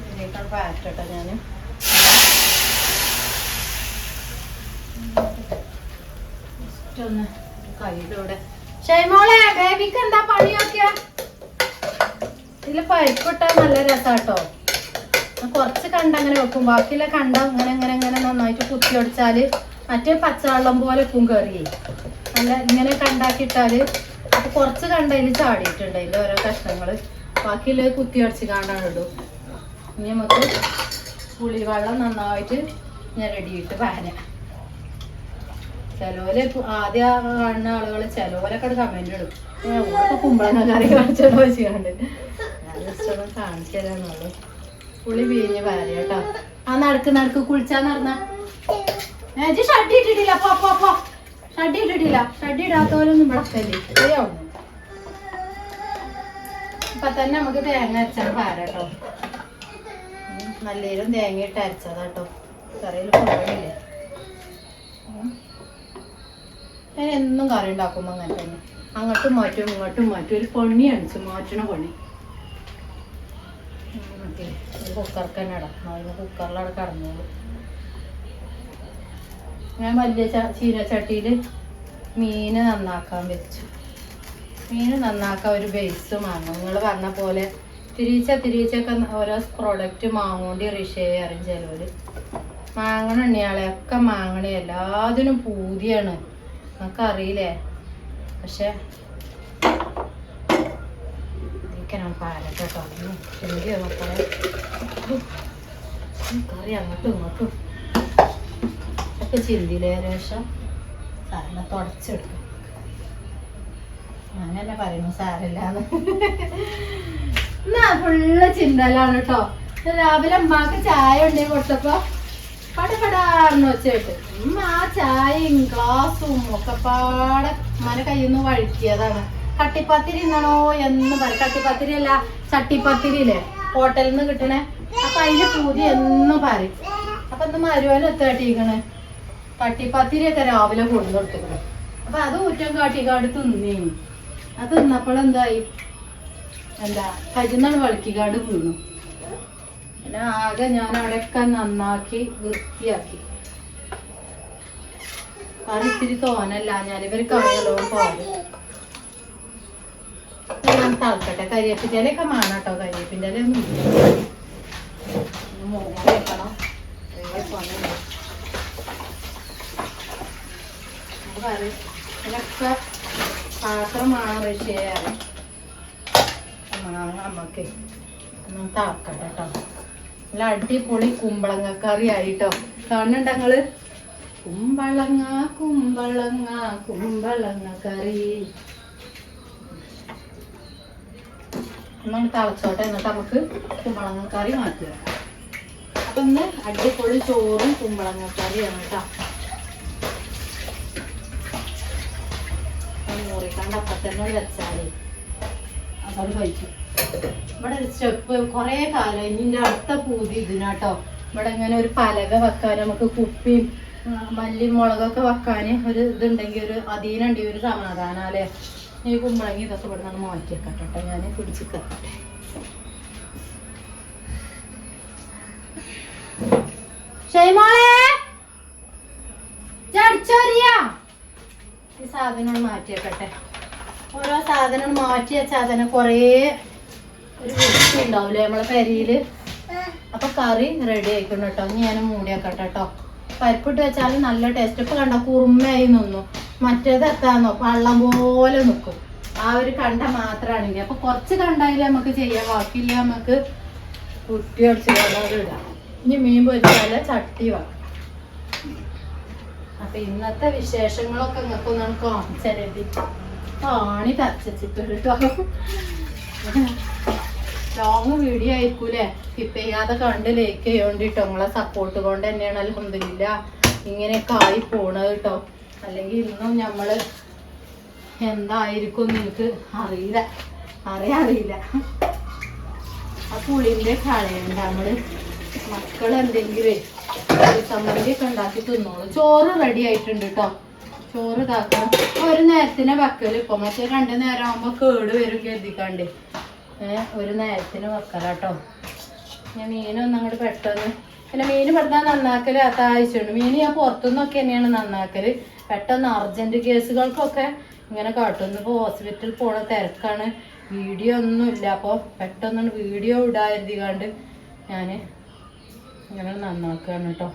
ഇതിനേക്കാൾ പാറ്റട്ടോ. ഞാൻ ജസ്റ്റ് ഒന്ന് കയ്യിലൂടെ. ഷൈമോളെ ബേബിക്ക് എന്താ പണിയൊക്കെ? ഇതിൽ പരിപ്പിട്ടാൽ നല്ല രസാട്ടോ. കുറച്ച് കണ്ട അങ്ങനെ വെക്കും. ബാക്കിയുള്ള കണ്ട ഇങ്ങനെ നന്നായിട്ട് കുത്തി ഒടിച്ചാല് മറ്റേ പച്ചവെള്ളം പോലെ ഉപ്പും കറി നല്ല ഇങ്ങനെ കണ്ടാക്കിയിട്ടാല് അപ്പൊ കുറച്ച് കണ്ടതിൽ ചാടിയിട്ടുണ്ട്. അതിൻ്റെ ഓരോ കഷ്ണങ്ങള് ബാക്കിയുള്ള കുത്തി അടിച്ച് കാണാൻ ഇടും. ഇനി നമുക്ക് പുളിവെള്ളം നന്നായിട്ട് ഞാൻ റെഡിയിട്ട് പാന. ചിലവര് ആദ്യം കാണുന്ന ആളുകൾ ചിലവരൊക്കെ കമന്റ് ഇടും. ഇപ്പൊ കുമ്പളങ്ങ കറി കാണിച്ചോ വെച്ചുകൊണ്ട് ഞാൻ ജസ്റ്റ് ഒന്ന് കാണിച്ചു തരാന്നുള്ളൂ. പുളി പിഴിഞ്ഞ് പാര കേട്ടോ. ആ നടക്ക് കുളിച്ചാ നടന്ന ഷഡ്ഡി ഇട്ടിട്ടില്ല. പോ ഷഡ്ഡി ഇട്ടിട്ടില്ല. ഷഡ്ഡി ഇടാത്തവരൊന്നും വിളക്കല്ലേ. ശരിയാവും. ഇപ്പൊ തന്നെ നമുക്ക് തേങ്ങ അരച്ചാൽ പാര കേട്ടോ. നല്ലേരും തേങ്ങ ഇട്ട് അരച്ചതാട്ടോ. കറിയിൽ കൊണ്ടുപോയില്ലേ. ഞാൻ എന്നും കറി ഉണ്ടാക്കുമ്പോ അങ്ങനെ തന്നെ അങ്ങോട്ടും മാറ്റും ഇങ്ങോട്ടും മാറ്റും. ഒരു പണി അണിച്ചു മാറ്റണ പണി. കുക്കർക്ക് തന്നെ ഇടാം. അതിന് കുക്കറിലവിടെ കടന്നോളൂ. ഞാൻ വലിയ ചീനച്ചട്ടിയിൽ മീൻ നന്നാക്കാൻ വെച്ചു. മീൻ നന്നാക്കാൻ ഒരു ബേസ് വാങ്ങും. നിങ്ങൾ പറഞ്ഞ പോലെ തിരിച്ചൊക്കെ ഓരോ പ്രോഡക്റ്റ് വാങ്ങോണ്ടി റിഷേ അറിയും ചിലവർ. മാങ്ങണ എണ്ണിയാളെ ഒക്കെ മാങ്ങണേ എല്ലാത്തിനും പൂതിയാണ് നമുക്കറിയില്ലേ. പക്ഷെ പാലട്ടോ ചെറിയ മക്കളെ കറി അങ്ങോട്ടും ഇങ്ങോട്ടും ഒക്കെ ചിന്തിയില്ലേ ശേഷം സാറിനെ തുടച്ചെടുക്കും. അങ്ങനെ പറയുന്നു സാരില്ലാന്ന്. എന്നാ ഫുള്ള് ചിന്തലാണ് കേട്ടോ. രാവിലെ അമ്മക്ക് ചായ ഉണ്ടെങ്കിൽ കൊടുത്തപ്പോ പടപടാന്ന് വെച്ചിട്ട് ആ ചായയും ഗ്ലാസും ഒക്കെ പാടെ ഉമ്മാനെ കയ്യിൽ നിന്ന് വഴുക്കിയതാണ്. കട്ടിപ്പത്തിരി എന്നാണോ എന്ന് പറയും. കട്ടിപ്പത്തിരി അല്ല ചട്ടിപ്പത്തിരിയില്ലേ ഹോട്ടലിൽ നിന്ന് കിട്ടണേ. അപ്പൊ അതിന്റെ പൂതി എന്നും പറയും. അപ്പൊ ഇന്ന് മരുവനും എത്താട്ടിക്കണ് കട്ടിപ്പത്തിരി ഒക്കെ രാവിലെ കൊണ്ടു കൊടുത്തിക്കണ്. അപ്പൊ അത് ഊറ്റം കാട്ടിക്കാട് തിന്നേ. അത് തിന്നപ്പോഴെന്തായി എന്താ കരുന്നാണ് വഴുക്കിക്കാട് വീണു. പിന്നെ ആകെ ഞാൻ അവിടെയൊക്കെ നന്നാക്കി വൃത്തിയാക്കി. കറി ഇത്തിരി തോനല്ല ഞാനിവർക്ക് അറിയാലോ പോയത്. ഞാൻ തളക്കട്ടെ. കരിയേപ്പിൻ്റെ ഇലയൊക്കെ വേണം കേട്ടോ. കരിയേപ്പിൻ്റെ ഇല ഒന്നും മുളക് വെക്കണം. കറി ഇതിനൊക്കെ പാത്രമാണ് വിഷയം. മാങ്ങ അമ്മക്ക് ഒന്ന് തളക്കട്ടെ കേട്ടോ. നല്ല അടിപൊളി കുമ്പളങ്ങ കറി ആയിട്ടോ. കാണുന്നുണ്ട് ഞങ്ങള് കുമ്പളങ്ങ കുമ്പളങ്ങ കുമ്പളങ്ങ കറി. ഒന്നാണ് തിളച്ചോട്ടെ. എന്നിട്ട് നമുക്ക് കുമ്പളങ്ങ കറി മാറ്റുക. അപ്പൊ ഇന്ന് അടിപൊളി ചോറും കുമ്പളങ്ങ കറിയാണ് കേട്ടോ. മുറിക്കാണ്ട് അപ്പത്തന്നെ വെച്ചാലേ അതത് കഴിച്ചു. ഇവിടെ ഒരു സ്റ്റെപ്പ് കുറേ കാലം ഇനി അടുത്ത പൂതി ഇതിനാട്ടോ. ഇവിടെ ഇങ്ങനെ ഒരു പലക വെക്കാൻ നമുക്ക് കുപ്പിയും മല്ലി മുളകൊക്കെ വെക്കാന് ഒരു ഇതുണ്ടെങ്കിൽ ഒരു അധീനുണ്ടെങ്കിൽ ഒരു സമാധാനം അല്ലേ. ഈ കുമ്പളങ്ങി ഇതൊക്കെ ഇവിടെ നിന്ന് മാറ്റി വെക്കട്ടെ. ഞാൻ പിടിച്ച് കത്തട്ടെ. ഷൈമോളെ ചടിച്ചോരിയാ ഈ സാധനം മാറ്റി വെക്കട്ടെ. ഓരോ സാധനം മാറ്റി വെച്ചാൽ തന്നെ കുറേ ഒരു വൃത്തി ഉണ്ടാവില്ലേ നമ്മളെ പെരിയില്. അപ്പൊ കറി റെഡി ആയിക്കണം കേട്ടോ. ഇനി ഞാൻ മൂടി വെക്കട്ടെ കേട്ടോ. പരിപ്പിട്ട് വെച്ചാലും നല്ല ടേസ്റ്റ്. ഇപ്പൊ കണ്ട കുറുമയായി നിന്നു. മറ്റേത് എത്താന്നോ വെള്ളം പോലെ നിൽക്കും. ആ ഒരു കണ്ട മാത്രമാണെങ്കിൽ. അപ്പൊ കുറച്ച് കണ്ടായാലും നമുക്ക് ചെയ്യാം. ബാക്കിയില്ല നമുക്ക് കുട്ടി അടിച്ച് ഇടാം. ഇനി മീൻ പൊരിച്ചാല് ചട്ടി വെക്കാം. അപ്പൊ ഇന്നത്തെ വിശേഷങ്ങളൊക്കെ നിങ്ങൾക്ക് ഒന്നാണ് കാണിച്ചെഴുതി കാണി തച്ചിട്ട് കേട്ടോ. Long video ആയിരിക്കൂലേ. സ്കിപ്പ് ചെയ്യാതെ കണ്ട് ലൈക്ക് ചെയ്യോണ്ടിട്ടോ. നിങ്ങളെ സപ്പോർട്ട് കൊണ്ട് തന്നെയാണ് അൽഹംദുലില്ലാ ഇങ്ങനെയൊക്കെ ആയി പോണത് കേട്ടോ. അല്ലെങ്കിൽ ഇന്നും നമ്മള് എന്തായിരിക്കും എനിക്ക് അറിയില്ല. അറിയില്ല. ആ പുളിന്റെ കളയണ്ട. നമ്മള് മക്കൾ എന്തെങ്കിലും ചമ്മന്തിയൊക്കെ ഉണ്ടാക്കി തിന്നോളൂ. ചോറ് റെഡി ആയിട്ടുണ്ട് കേട്ടോ. ചോറ് ഇതാക്കണം. ഒരു നേരത്തിന് വെക്കല്. ഇപ്പൊ മറ്റേ 2 നേരം ആകുമ്പോ കേട് വരും കരുതിക്കാണ്ട് ഒരു നേരത്തിന് വെക്കലാട്ടോ. ഞാൻ മീനൊന്നും അങ്ങോട്ട് പെട്ടെന്ന് പിന്നെ മീൻ പെട്ടെന്ന് നന്നാക്കല് അത്താഴ്ചയുണ്ട്. മീൻ ഞാൻ പുറത്തുനിന്നൊക്കെ തന്നെയാണ് നന്നാക്കല്. പെട്ടെന്ന് അർജന്റ് കേസുകൾക്കൊക്കെ ഇങ്ങനെ കാട്ടുന്നു. ഇപ്പോൾ ഹോസ്പിറ്റലിൽ പോണ തിരക്കാണ്. വീഡിയോ ഒന്നുമില്ല. അപ്പോൾ പെട്ടെന്ന് വീഡിയോ ഇടാതിരിക്കാണ്ട് ഞാൻ ഇങ്ങനെ നന്നാക്കുകയാണ് കേട്ടോ.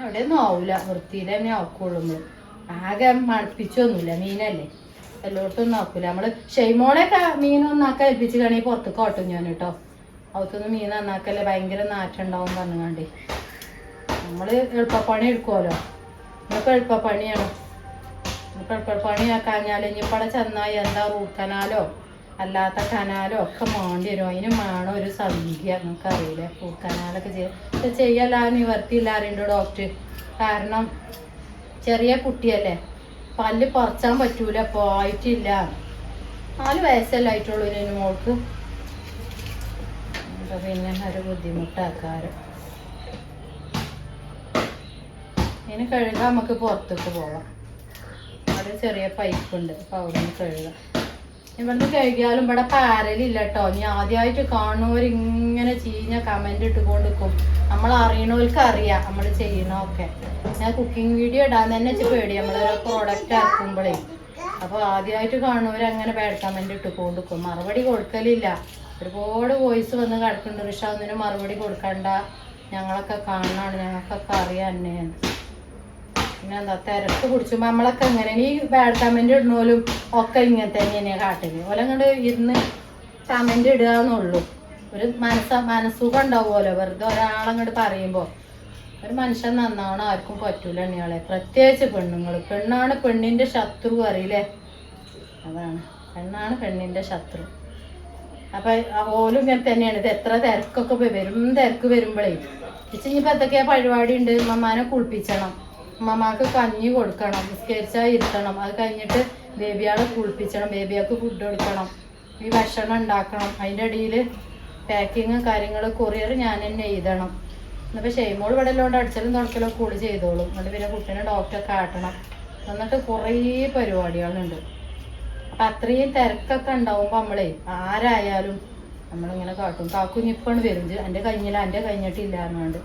എവിടെയൊന്നും ആവില്ല. വൃത്തിയിൽ തന്നെ ആക്കുള്ളൂ. ആകെ മണപ്പിച്ചൊന്നുമില്ല. മീനല്ലേ എല്ലായിടത്തൊന്നും ആക്കൂല. നമ്മള് ഷെയ്മോളെയൊക്കെ മീൻ നന്നാക്കാൻ ഏൽപ്പിച്ച് കാണി പുറത്ത് കാട്ടും ഞാൻ കേട്ടോ. അവർക്കൊന്നും മീൻ നന്നാക്കല്ലേ ഭയങ്കര നാറ്റം ഉണ്ടാവും പറഞ്ഞുകാണ്ട്. നമ്മള് എളുപ്പപ്പണി എടുക്കുമല്ലോ. നമുക്ക് എളുപ്പപ്പണിയാണ്. നമുക്ക് എളുപ്പപ്പണിയാക്കാഞ്ഞാൽ ഇനിയിപ്പടെ ചെന്നാൽ എന്താ റൂട്ട് കനാലോ അല്ലാത്ത കനാലോ ഒക്കെ വേണ്ടി വരും. അതിന് വേണം ഒരു സംഖ്യ. നമുക്കറിയില്ല. റൂട്ട് കനാലൊക്കെ ചെയ്യല്ല നിവർത്തിയില്ല അറിയണ്ടോ ഡോക്ടർ. കാരണം ചെറിയ കുട്ടിയല്ലേ. പല്ല് പറിച്ചാൻ പറ്റൂല. പോയിട്ടില്ല. 4 വയസ്സല്ലേ ആയിട്ടുള്ളൂ ഇതിന് മോൾക്ക്. പിന്നെ ഒരു ബുദ്ധിമുട്ടാക്കാറ്. ഇനി കഴുകാൻ നമുക്ക് പുറത്തേക്ക് പോവാം. അവിടെ ചെറിയ പൈപ്പ് ഉണ്ട്. അപ്പോൾ അവിടെ നിന്ന് കഴുകാം. ഇവിടുന്ന് കഴുകിയാലും ഇവിടെ പാരലില്ല കേട്ടോ. ഇനി ആദ്യമായിട്ട് കാണുന്നവരിങ്ങനെ ചീഞ്ഞ കമന്റ് ഇട്ടുകൊണ്ടിരിക്കും. നമ്മൾ അറിയണവർക്ക് അറിയാം നമ്മൾ ചെയ്യണമൊക്കെ. ഞാൻ കുക്കിംഗ് വീഡിയോ ഇടാൻ തന്നെ പേടി. നമ്മളൊരു പ്രോഡക്റ്റ് ഇറക്കുമ്പോഴേ. അപ്പോൾ ആദ്യമായിട്ട് കാണുന്നവരങ്ങനെ ബാഡ് കമന്റ് ഇട്ടുകൊണ്ടിരിക്കും. മറുപടി കൊടുക്കലില്ല. ഒരുപാട് വോയിസ് വന്ന് കിടക്കുന്നുണ്ട്. പക്ഷെ ഒന്നിനും മറുപടി കൊടുക്കണ്ട ഞങ്ങളൊക്കെ കാണാണ്, ഞങ്ങൾക്കൊക്കെ അറിയാം തന്നെയാണ്. പിന്നെ എന്താ തിരക്ക് പിടിച്ചുമ്പോൾ നമ്മളൊക്കെ എങ്ങനെ ഈ ബാഡ് കമൻറ്റ് ഇടുന്നോലും ഒക്കെ ഇങ്ങനെ തന്നെയാണ് കാട്ടില്. ഓലെ അങ്ങോട്ട് ഇരുന്ന് കമൻറ്റ് ഇടുക എന്നുള്ളൂ. ഒരു മനസ്സുഖം ഉണ്ടാവുമല്ലോ വെറുതെ ഒരാളങ്ങോട്ട് പറയുമ്പോൾ. ഒരു മനുഷ്യൻ നന്നാവണം ആർക്കും പറ്റൂല ഇയാളെ, പ്രത്യേകിച്ച് പെണ്ണുങ്ങൾ. പെണ്ണാണ് പെണ്ണിൻ്റെ ശത്രു അറിയില്ലേ, അതാണ് പെണ്ണാണ് പെണ്ണിൻ്റെ ശത്രു. അപ്പം ഓലും ഇങ്ങനെ തന്നെയാണ്. ഇത് എത്ര തിരക്കൊക്കെ വരും, തിരക്ക് വരുമ്പോഴേ ഇച്ചിപ്പോൾ എന്തൊക്കെയാ പരിപാടി ഉണ്ട്. ഉമ്മമാനെ കുളിപ്പിച്ചണം, ഉമ്മമാക്ക് കഞ്ഞി കൊടുക്കണം, നിസ്കരിച്ചാൽ ഇരുത്തണം, അത് കഴിഞ്ഞിട്ട് ബേബിയാളെ കുളിപ്പിച്ചണം, ബേബിയാൾക്ക് ഫുഡ് കൊടുക്കണം, ഈ ഭക്ഷണം ഉണ്ടാക്കണം, അതിൻ്റെ ഇടയിൽ പാക്കിങ് കാര്യങ്ങൾ കൊറിയർ ഞാൻ തന്നെ എഴുതണം. എന്നിപ്പോൾ ഷെയ്മോൾ ഇവിടെ എല്ലാം അടിച്ചലും തുടക്കലും കൂടി ചെയ്തോളും. എന്നിട്ട് പിന്നെ കുട്ടീനെ ഡോക്ടറെ കാട്ടണം. എന്നിട്ട് കുറേ പരിപാടികളുണ്ട്. അപ്പം അത്രയും തിരക്കൊക്കെ ഉണ്ടാവുമ്പോൾ നമ്മളെ ആരായാലും നമ്മളിങ്ങനെ കാട്ടും. കാക്കുഞ്ഞിപ്പാണ് വരും, എൻ്റെ കഴിഞ്ഞിട്ടില്ല എന്നുകൊണ്ട്.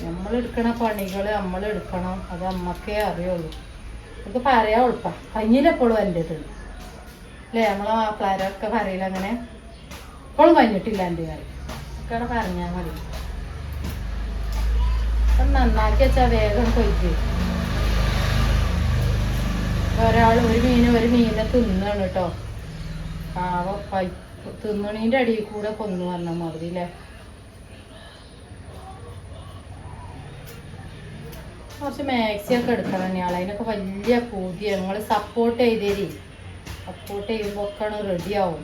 നമ്മളെടുക്കണ പണികൾ നമ്മളെടുക്കണം, അത് അമ്മക്കേ അറിയുള്ളൂ. നമുക്ക് പറയാൻ എളുപ്പം, കഴിഞ്ഞില്ലെപ്പോഴും എൻ്റെത് അല്ലേ. നമ്മളെ മാപ്പിളാരൊക്കെ പറയില്ല അങ്ങനെ, ഇപ്പോഴും കഴിഞ്ഞിട്ടില്ല എൻ്റെ കാര്യം ഒക്കെ പറഞ്ഞാൽ മതി. അപ്പം നന്നാക്കി വെച്ചാൽ വേഗം കൊയ്ക്ക്. ഒരാൾ ഒരു മീനെ തിന്നാണ് കേട്ടോ. പാവം തിന്നണീൻ്റെ അടിയിൽ കൂടെ കൊന്നു പറഞ്ഞാൽ മതി അല്ലേ. കുറച്ച് മാക്സിയൊക്കെ എടുക്കണം ഇയാൾ, അതിനൊക്കെ വലിയ പൂതിയാണ്. നിങ്ങൾ സപ്പോർട്ട് ചെയ്തേരി, സപ്പോർട്ട് ചെയ്യുമ്പോൾ ഒക്കെ റെഡിയാവും.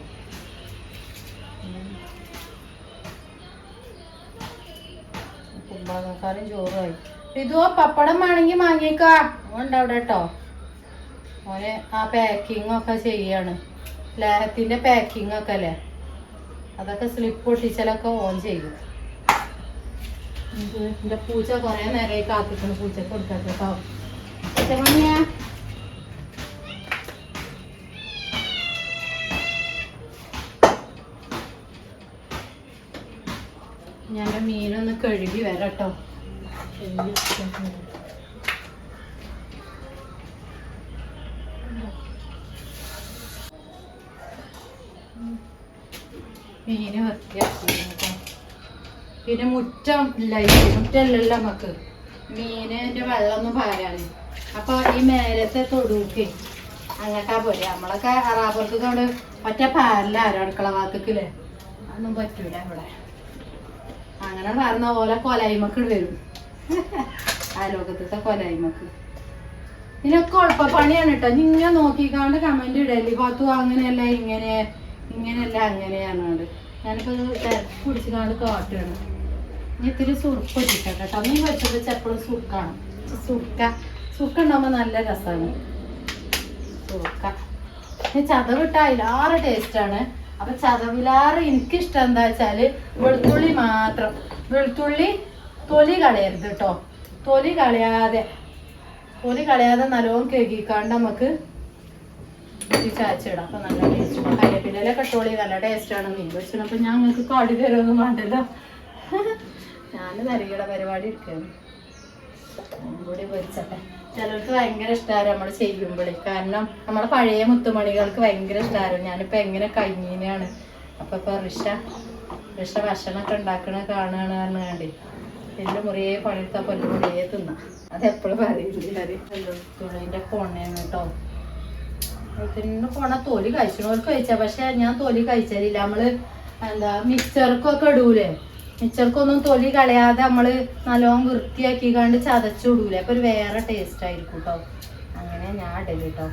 കുമ്പളങ്ങക്കാരും ചോറുമായി. ഇതോ പപ്പടം വേണമെങ്കിൽ വാങ്ങിയേക്കാ, ഉണ്ടാവിടെ കേട്ടോ. ഓന് ആ പാക്കിങ് ഒക്കെ ചെയ്യാണ്, ലേഹത്തിൻ്റെ പാക്കിങ് ഒക്കെ അല്ലേ, അതൊക്കെ സ്ലിപ്പ് ഒട്ടിച്ചാലൊക്കെ ഓൺ ചെയ്യും. എൻ്റെ പൂച്ച കുറേ നേരമായി കാത്തിക്കണം, പൂച്ചക്ക് കൊടുക്കട്ടെ കേട്ടോ. മണിയാ ഞാൻ മീനൊന്ന് കഴുകി വരാം കേട്ടോ. മീന് വൃത്തിയാക്കി. പിന്നെ മുറ്റമില്ലല്ലോ നമുക്ക് മീനിൻ്റെ വെള്ളമൊന്നും പാരാന്. അപ്പോൾ ഈ മേലത്തെ തൊടുക്കെ അങ്ങോട്ടാ പോരെ. നമ്മളൊക്കെ അറാപ്പുറത്ത് കൊണ്ട് ഒറ്റ പാരില്ല ആരോ അടുക്കള ഭാഗത്തേക്കില്ലേ, അതൊന്നും പറ്റൂല ഇവിടെ. അങ്ങനെ പറഞ്ഞ പോലെ കൊലായ്മക്ക് വരും, ആലോകത്തെ കൊലായ്മക്ക്. ഇതിനൊക്കെ എളുപ്പപ്പണിയാണ് കേട്ടോ. ഇങ്ങനെ നോക്കിക്കാണ്ട് കമന്റ് ഇടല്ലേ, പാത്തു അങ്ങനെയല്ല ഇങ്ങനെയല്ല അങ്ങനെയാണോണ്ട്. ഞാനിപ്പോൾ തിരക്ക് പിടിച്ചിക്കാണ്ട് കാട്ടുകയാണ്. ഇനി ഇത്തിരി സുറുക്ക് വെച്ചിട്ടാ കേട്ടോ. മീൻ വെച്ചത് എപ്പോഴും സുറുക്കാണ്. സുറുക്ക ഉണ്ടാകുമ്പോൾ നല്ല രസമാണ് സുറുക്ക. ഇനി ചതവിട്ട അതിലാറ് ടേസ്റ്റാണ്. അപ്പം ചതവിലാറ് എനിക്കിഷ്ടം എന്താ വെച്ചാൽ വെളുത്തുള്ളി മാത്രം. വെളുത്തുള്ളി തൊലി കളയരുത് കേട്ടോ. തൊലി കളയാതെ നല്ലോണം കഴുകിക്കാണ്ട് നമുക്ക് ചാച്ചിടാം. അപ്പം നല്ല ടേസ്റ്റ്. കരിവേപ്പിലൊക്കെ ഇട്ടോളി, നല്ല ടേസ്റ്റാണ് മീൻ വെച്ചത്. അപ്പം ഞങ്ങൾക്ക് കാടി തരുമൊന്നും വേണ്ടല്ലോ. ഞാൻ തരികയുടെ പരിപാടി എടുക്കുകയാണ്. കൂടി പൊരിച്ചട്ടെ. ചിലർക്ക് ഭയങ്കര ഇഷ്ടമാണ് നമ്മൾ ചെയ്യുമ്പോഴേ, കാരണം നമ്മളെ പഴയ മുത്തുമണികൾക്ക് ഭയങ്കര ഇഷ്ടമായിരുന്നു. ഞാനിപ്പോൾ എങ്ങനെ കഴിഞ്ഞീനാണ്. അപ്പം ഇപ്പോൾ ഋഷ ഭക്ഷണമൊക്കെ ഉണ്ടാക്കണ കാണുകയാണ് കാരണം വേണ്ടി എല്ലാം മുറിയെ പണിയെടുത്താൽ പൊല്ല് മുറിയെ തിന്നാം. അതെപ്പോഴും പറയില്ല. തുണിൻ്റെ കൊണയാണ് കേട്ടോ. പിന്നെ കൊണ തൊലി കഴിച്ചവർക്ക് കഴിച്ചാൽ, പക്ഷെ ഞാൻ തൊലി കഴിച്ചാലില്ല. നമ്മൾ എന്താ മിക്സർക്കൊക്കെ ഇടൂലേ, മിച്ചർക്കൊന്നും തൊലി കളയാതെ നമ്മൾ നല്ലോണം വൃത്തിയാക്കി കണ്ട് ചതച്ചിടൂലേ, അപ്പോൾ ഒരു വേറെ ടേസ്റ്റ് ആയിരിക്കും കേട്ടോ. അങ്ങനെ ഞാൻ ഇടല് കേട്ടോ.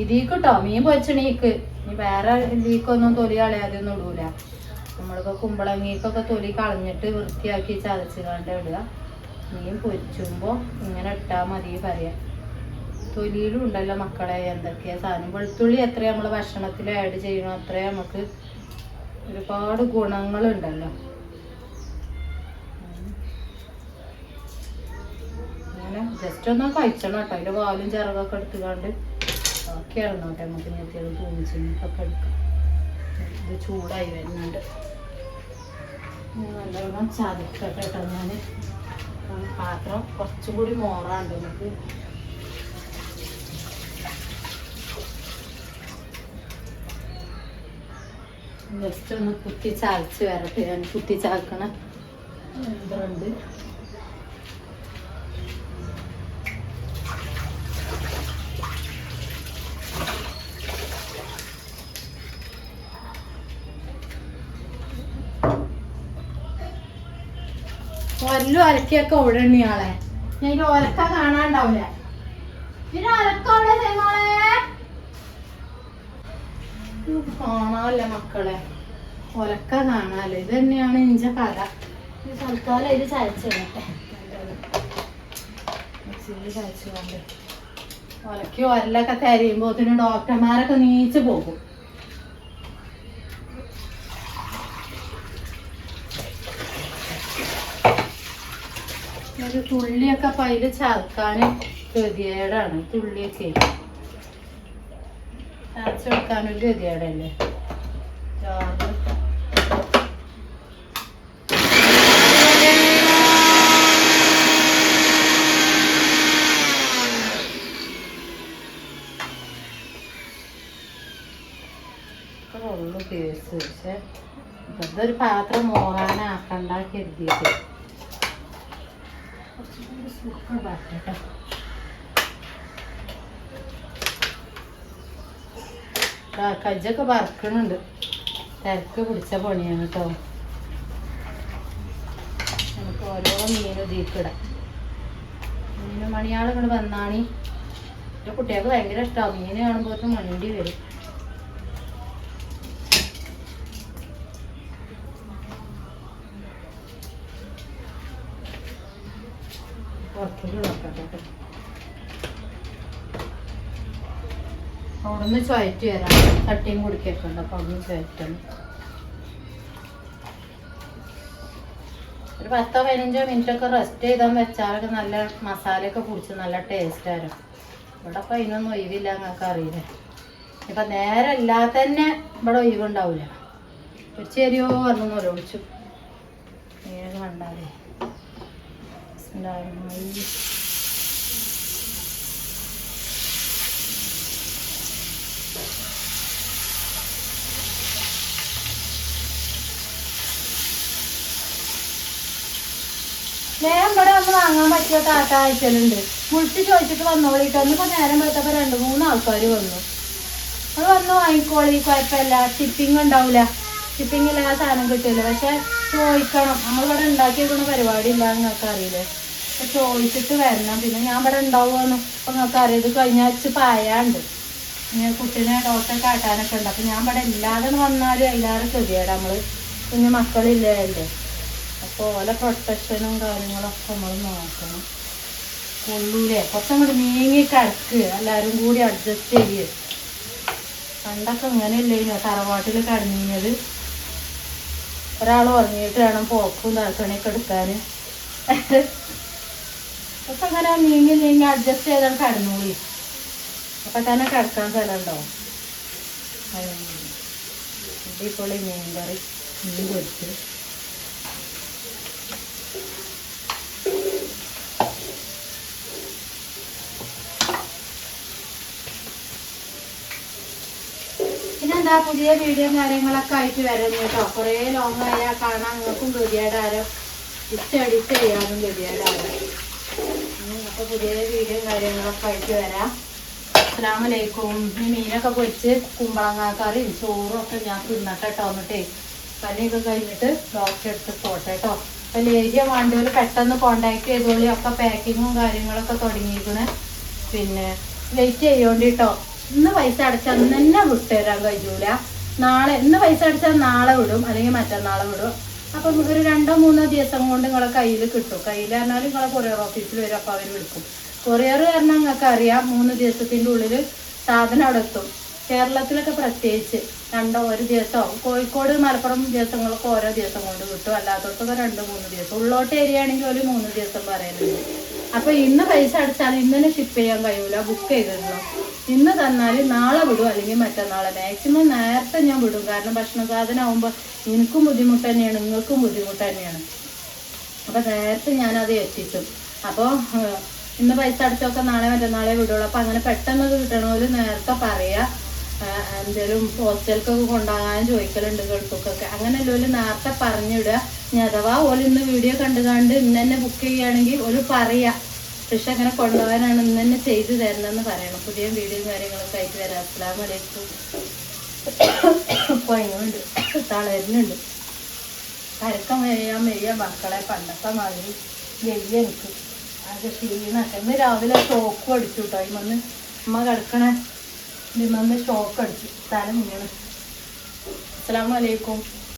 ഇതിക്ക് കേട്ടോ മീൻ പൊരിച്ചണീക്ക് ഇനി വേറെ ഇതിക്കൊന്നും തൊലി കളയാതെ ഒന്നും ഇടൂല. നമ്മളിപ്പോൾ കുമ്പളങ്ങിക്കൊക്കെ തൊലി കളഞ്ഞിട്ട് വൃത്തിയാക്കി ചതച്ച് കണ്ട് ഇടുക. മീൻ പൊരിച്ചുമ്പോൾ ഇങ്ങനെ ഇട്ടാൽ മതി പറയാം. തൊലിയിലും ഉണ്ടല്ലോ മക്കളെ എന്തൊക്കെയാ സാധനം. വെളുത്തുള്ളി എത്രയും നമ്മൾ ഭക്ഷണത്തിൽ ആഡ് ചെയ്യണം അത്രയും നമുക്ക് ഒരുപാട് ഗുണങ്ങളുണ്ടല്ലോ. അങ്ങനെ ജസ്റ്റ് ഒന്ന് കഴിച്ചണം കേട്ടോ. അതിൻ്റെ വാലും ചിറകൊക്കെ എടുത്തുകൊണ്ട് ഒക്കെ ഇറങ്ങോട്ടെ. നമുക്ക് നെത്തിയത് തൂമിച്ചൊക്കെ എടുക്കാം. ഇത് ചൂടായി വരുന്നുണ്ട്. നല്ലോണം ചതക്കട്ടെ കേട്ടോ. ഞാൻ പാത്രം കുറച്ചും കൂടി മോറാണ്ട് നമുക്ക്. ജസ്റ്റ് ഒന്ന് കുത്തി ചാലിച്ച് വരട്ടെ. ഞാൻ കുത്തി ചാൽക്കണ യന്ത്രമുണ്ട്. ഒല്ലും അലക്കിയൊക്കെ ഇവിടെ ഉണ്ണിയാളെ. ഞാൻ ഇതിന്റെ ഒലക്ക കാണാണ്ടാവില്ല. പിന്നെ ഒലക്ക അവിടെ മോളെ കാണാല്ല മക്കളെ. ഒലക്ക കാണാല്ലോ. ഇത് തന്നെയാണ് ഇഞ്ച കഥ. ഇത് തൽക്കാലം ഇത് ചതച്ചിടട്ടെ. ചതച്ചുകൊണ്ട് ഒലക്കി ഒരലൊക്കെ തരിയുമ്പോ ഡോക്ടർമാരൊക്കെ നീച്ച് പോകും. ഒരു തുള്ളിയൊക്കെ പൈല് ചതക്കാൻ ഗതികേടാണ്. തുള്ളിയൊക്കെ ചതച്ചെടുക്കാനൊരു ഗതികേടല്ലേ. ഉള്ളു കേസ്. പക്ഷെ ഇതൊരു പാത്രം മോറാനാക്കണ്ട കരുതിയിട്ട് കജ്ജൊക്കെ വറക്കണുണ്ട്. തിരക്ക് പിടിച്ച പണിയാണ് കേട്ടോ. നമുക്ക് ഓരോ മീനും ഇതിക്കിടാം. മീനും മണിയാൾ ഇങ്ങോട്ട് വന്നാണി. എൻ്റെ കുട്ടികൾക്ക് ഭയങ്കര ഇഷ്ടമാണ്. മീൻ കാണുമ്പോൾ മണിണ്ടി വരും. അവിടുന്ന് ചുവറ്റ് വരാം. തട്ടിയും കുടിക്കൊക്കെ ഉണ്ട്. അപ്പൊ അവിടുന്ന് ചുവറ്റാണ്. ഒരു 10-15 മിനിറ്റൊക്കെ റെസ്റ്റ് ചെയ്താൽ വെച്ചാലൊക്കെ നല്ല മസാലയൊക്കെ കുടിച്ച് നല്ല ടേസ്റ്റ് ആയിരുന്നു. ഇവിടെ ഇപ്പം അതിനൊന്നും ഒഴിവില്ല. നിങ്ങൾക്ക് അറിയില്ല. ഇപ്പം നേരെ അല്ലാതെ തന്നെ ഇവിടെ ഒഴിവുണ്ടാവില്ല. ഒരു ചെറിയോ വന്നു ഒളിച്ചു നേരെ കണ്ടാലേ നേരം ഇവിടെ വന്ന് വാങ്ങാൻ പറ്റിയ താത്ത അയച്ചലുണ്ട്. വിളിച്ച് ചോദിച്ചിട്ട് വന്നോളിട്ടോ. ഇന്നിപ്പോ നേരം പോയപ്പോ 2-3 ആൾക്കാർ വന്നു. അത് വന്ന് വാങ്ങിക്കോളി, കുഴപ്പമില്ല. ഷിപ്പിംഗ് ഉണ്ടാവില്ല. ഷിപ്പിംഗ് ഇല്ല, സാധനം കിട്ടില്ല. പക്ഷെ ചോദിക്കണം. നമ്മളിവിടെ ഉണ്ടാക്കി വെക്കുന്ന പരിപാടി ഇല്ല. നിങ്ങൾക്ക് അറിയില്ലേ. അപ്പൊ ചോദിച്ചിട്ട് വരണം. പിന്നെ ഞാൻ ഇവിടെ ഉണ്ടാവുമെന്ന് അപ്പൊ നിങ്ങൾക്ക് അറിയാം. ഇത് കഴിഞ്ഞ ആഴ്ച പായാണ്ട് ഇങ്ങനെ കുട്ടീനെ ഡോക്ടറെ കാട്ടാനൊക്കെ ഉണ്ട്. അപ്പൊ ഞാൻ ഇവിടെ ഇല്ലാതെ വന്നാലും അതിലാറ് ഗതികേടാ. നമ്മള് കുഞ്ഞു മക്കളില്ലേ അല്ലേ. അപ്പോൾ ഓല പ്രൊട്ടക്ഷനും കാര്യങ്ങളൊക്കെ നമ്മൾ നോക്കണം. കൊള്ളൂലേ. കുറച്ചങ്ങോട്ട് നീങ്ങി കിടക്കുക. എല്ലാവരും കൂടി അഡ്ജസ്റ്റ് ചെയ്യുക. പണ്ടൊക്കെ ഇങ്ങനെയല്ലേ തറവാട്ടിൽ കടന്നിഞ്ഞത്. ഒരാൾ ഉറങ്ങിയിട്ട് വേണം പോക്കും താക്കണിയൊക്കെ എടുക്കാൻ. അപ്പൊ അങ്ങനെ നീങ്ങി അഡ്ജസ്റ്റ് ചെയ്താൽ കടന്നുപോയി. അപ്പൊ തന്നെ കിടക്കാൻ സ്ഥലം ഉണ്ടാവും. അടിപൊളി മീൻ കറി, മീൻ പൊരിച്ച്. പിന്നെന്താ പുതിയ വീഡിയോ കാര്യങ്ങളൊക്കെ ആയിട്ട് വരുന്നത് കേട്ടോ. കുറേ ലോങ് ആയാൽ കാണാൻ നിങ്ങൾക്കും ഗതികേടാരോ, എഡിറ്റ് ചെയ്യാനും ഗതികേടാരോ. അപ്പോൾ പുതിയ വീഡിയോ കാര്യങ്ങളൊക്കെ ആയിട്ട് വരാം. അസ്സലാമു അലൈക്കും. ഈ മീനൊക്കെ പൊരിച്ച് കുമ്പളങ്ങാക്കറിയും ചോറും ഒക്കെ ഞാൻ തിന്നട്ടോ. എന്നിട്ടേ പണിയൊക്കെ കഴിഞ്ഞിട്ട് ഡോക്ടറെ എടുത്ത് പോട്ടെ കേട്ടോ. അപ്പോൾ ലേരിയ വേണ്ടവർ പെട്ടെന്ന് കോണ്ടാക്ട് ചെയ്തോളി. ഒക്കെ പാക്കിങ്ങും കാര്യങ്ങളൊക്കെ തുടങ്ങിയിരിക്കണേ. പിന്നെ വെയിറ്റ് ചെയ്യോണ്ടിട്ടോ. ഇന്ന് പൈസ അടച്ചാൽ അന്ന് തന്നെ വിട്ടുതരാൻ കഴിയൂല. നാളെ ഇന്ന് പൈസ അടച്ചാൽ നാളെ വിടും, അല്ലെങ്കിൽ മറ്റന്നാളെ വിടും. അപ്പം ഒരു 2-3 ദിവസം കൊണ്ട് നിങ്ങളെ കയ്യിൽ കിട്ടും. കയ്യിൽ പറഞ്ഞാൽ നിങ്ങളെ കൊറിയർ ഓഫീസിൽ വരും. അപ്പോൾ അവർ വിളിക്കും. കൊറിയർ കാരണം നിങ്ങൾക്ക് അറിയാം 3 ദിവസത്തിൻ്റെ ഉള്ളിൽ സാധനം അവിടെ എത്തും. കേരളത്തിലൊക്കെ പ്രത്യേകിച്ച് 1 ദിവസവും, കോഴിക്കോട് മലപ്പുറം ദിവസങ്ങളൊക്കെ ഓരോ ദിവസം കൊണ്ട് കിട്ടും. അല്ലാത്തവർക്കൊക്കെ 2-3 ദിവസം. ഉള്ളോട്ട് ഏരിയ ആണെങ്കിൽ ഒരു 3 ദിവസം പറയുന്നുണ്ട്. അപ്പോൾ ഇന്ന് പൈസ അടച്ചാൽ ഇന്ന് തന്നെ ഷിപ്പ് ചെയ്യാൻ കഴിയൂല. ബുക്ക് ചെയ്തിടണം. ഇന്ന് തന്നാൽ നാളെ വിടും, അല്ലെങ്കിൽ മറ്റന്നാളെ. മാക്സിമം നേരത്തെ ഞാൻ വിടും. കാരണം ഭക്ഷണ സാധനം ആകുമ്പോൾ എനിക്കും ബുദ്ധിമുട്ട് തന്നെയാണ്, നിങ്ങൾക്കും ബുദ്ധിമുട്ട് തന്നെയാണ്. അപ്പോൾ നേരത്തെ ഞാനത് എത്തിച്ചു. അപ്പോൾ ഇന്ന് പൈസ അടച്ചൊക്കെ നാളെ മറ്റന്നാളെ വിടുള്ളൂ. അപ്പോൾ അങ്ങനെ പെട്ടെന്ന് കിട്ടണമല്ലോ നേരത്തെ പറയാം. എന്തേലും ഹോസ്റ്റലിലേക്കൊക്കെ കൊണ്ടുപോകാൻ ചോദിക്കലുണ്ട് ഗൾഫൊക്കെ. അങ്ങനെയല്ല ഓല് നേരത്തെ പറഞ്ഞിടുക. ഇനി അഥവാ ഓല് ഇന്ന് വീഡിയോ കണ്ടുകാണ്ട് ഇന്ന് തന്നെ ബുക്ക് ചെയ്യുകയാണെങ്കിൽ ഓല് പറയാ പക്ഷെ അങ്ങനെ കൊണ്ടുപോകാനാണ് ഇന്ന് തന്നെ ചെയ്തു തരണമെന്ന് പറയണം. പുതിയ വീഡിയോയും കാര്യങ്ങളൊക്കെ ആയിട്ട് വരാം. അസ്സലാമു അലൈക്കും. കൊയങ്ങുന്നുണ്ട്, തളരുന്നുണ്ട്, കരക്കം മെയ്യ മക്കളെ പണ്ടത്തെ മാതിരി വെയ്യ എനിക്ക് അത് ക്ഷീണൊക്കെ. ഇന്ന് രാവിലെ ഷോക്ക് അടിച്ചു കേട്ടോ. ഇമ്മന്ന് അമ്മ കിടക്കണേ ഇമ്മന്ന് ഷോക്ക് അടിച്ചു, തല മുങ്ങണ്. അസ്സലാമു അലൈക്കും.